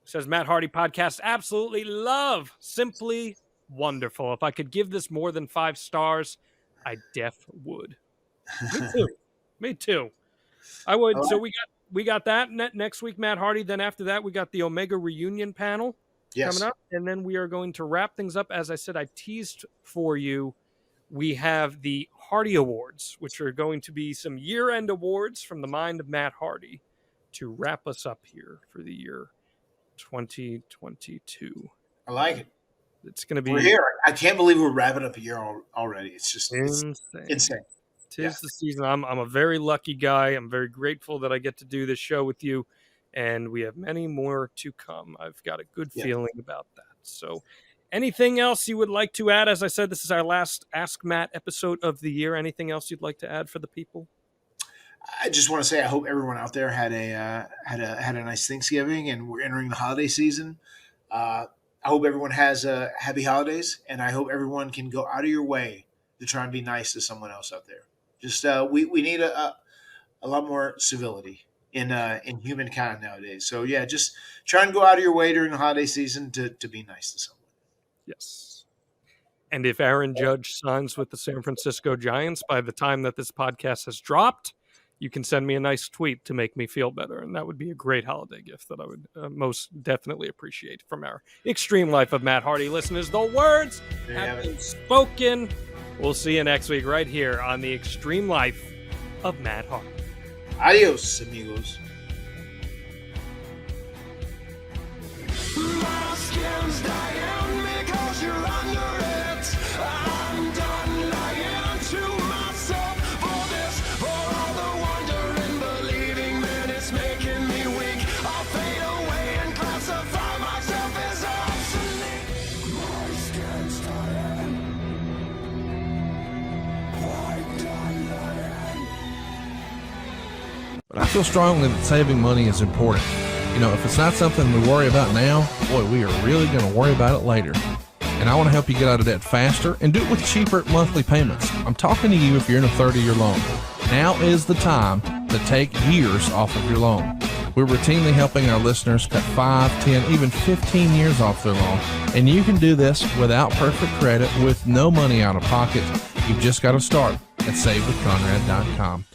Says, Matt Hardy podcast, absolutely love. Simply wonderful. If I could give this more than 5 stars, I would. Me too. Me too. I would. Right. So we got that next week, Matt Hardy. Then after that, we got the Omega reunion panel coming up. And then we are going to wrap things up. As I said, I teased for you. We have the Hardy Awards, which are going to be some year-end awards from the mind of Matt Hardy to wrap us up here for the year 2022. I like it. It's going to be. We're here. I can't believe we're wrapping up a year already. It's just insane. Tis the season. I'm a very lucky guy. I'm very grateful that I get to do this show with you, and we have many more to come. I've got a good feeling about that. So Anything else you would like to add? As I said, this is our last Ask Matt episode of the year. Anything else you'd like to add for the people? I just want to say I hope everyone out there had a nice Thanksgiving, and we're entering the holiday season. I hope everyone has happy holidays, and I hope everyone can go out of your way to try and be nice to someone else out there. Just we need a lot more civility in humankind nowadays. So yeah, just try and go out of your way during the holiday season to be nice to someone. Yes. And if Aaron Judge signs with the San Francisco Giants by the time that this podcast has dropped, you can send me a nice tweet to make me feel better. And that would be a great holiday gift that I would most definitely appreciate from our Extreme Life of Matt Hardy listeners. The words have been spoken. We'll see you next week right here on the Extreme Life of Matt Hardy. Adios, amigos. My skin's dying because you're under it. I'm done lying to myself for this, for all the wonder in believing that it's making me weak. I'll fade away and classify myself as obsolete. My skin's dying. I'm done lying. But I feel strongly that saving money is important. You know, if it's not something we worry about now, boy, we are really going to worry about it later. And I want to help you get out of debt faster and do it with cheaper monthly payments. I'm talking to you if you're in a 30-year loan. Now is the time to take years off of your loan. We're routinely helping our listeners cut 5, 10, even 15 years off their loan. And you can do this without perfect credit with no money out of pocket. You've just got to start at SaveWithConrad.com.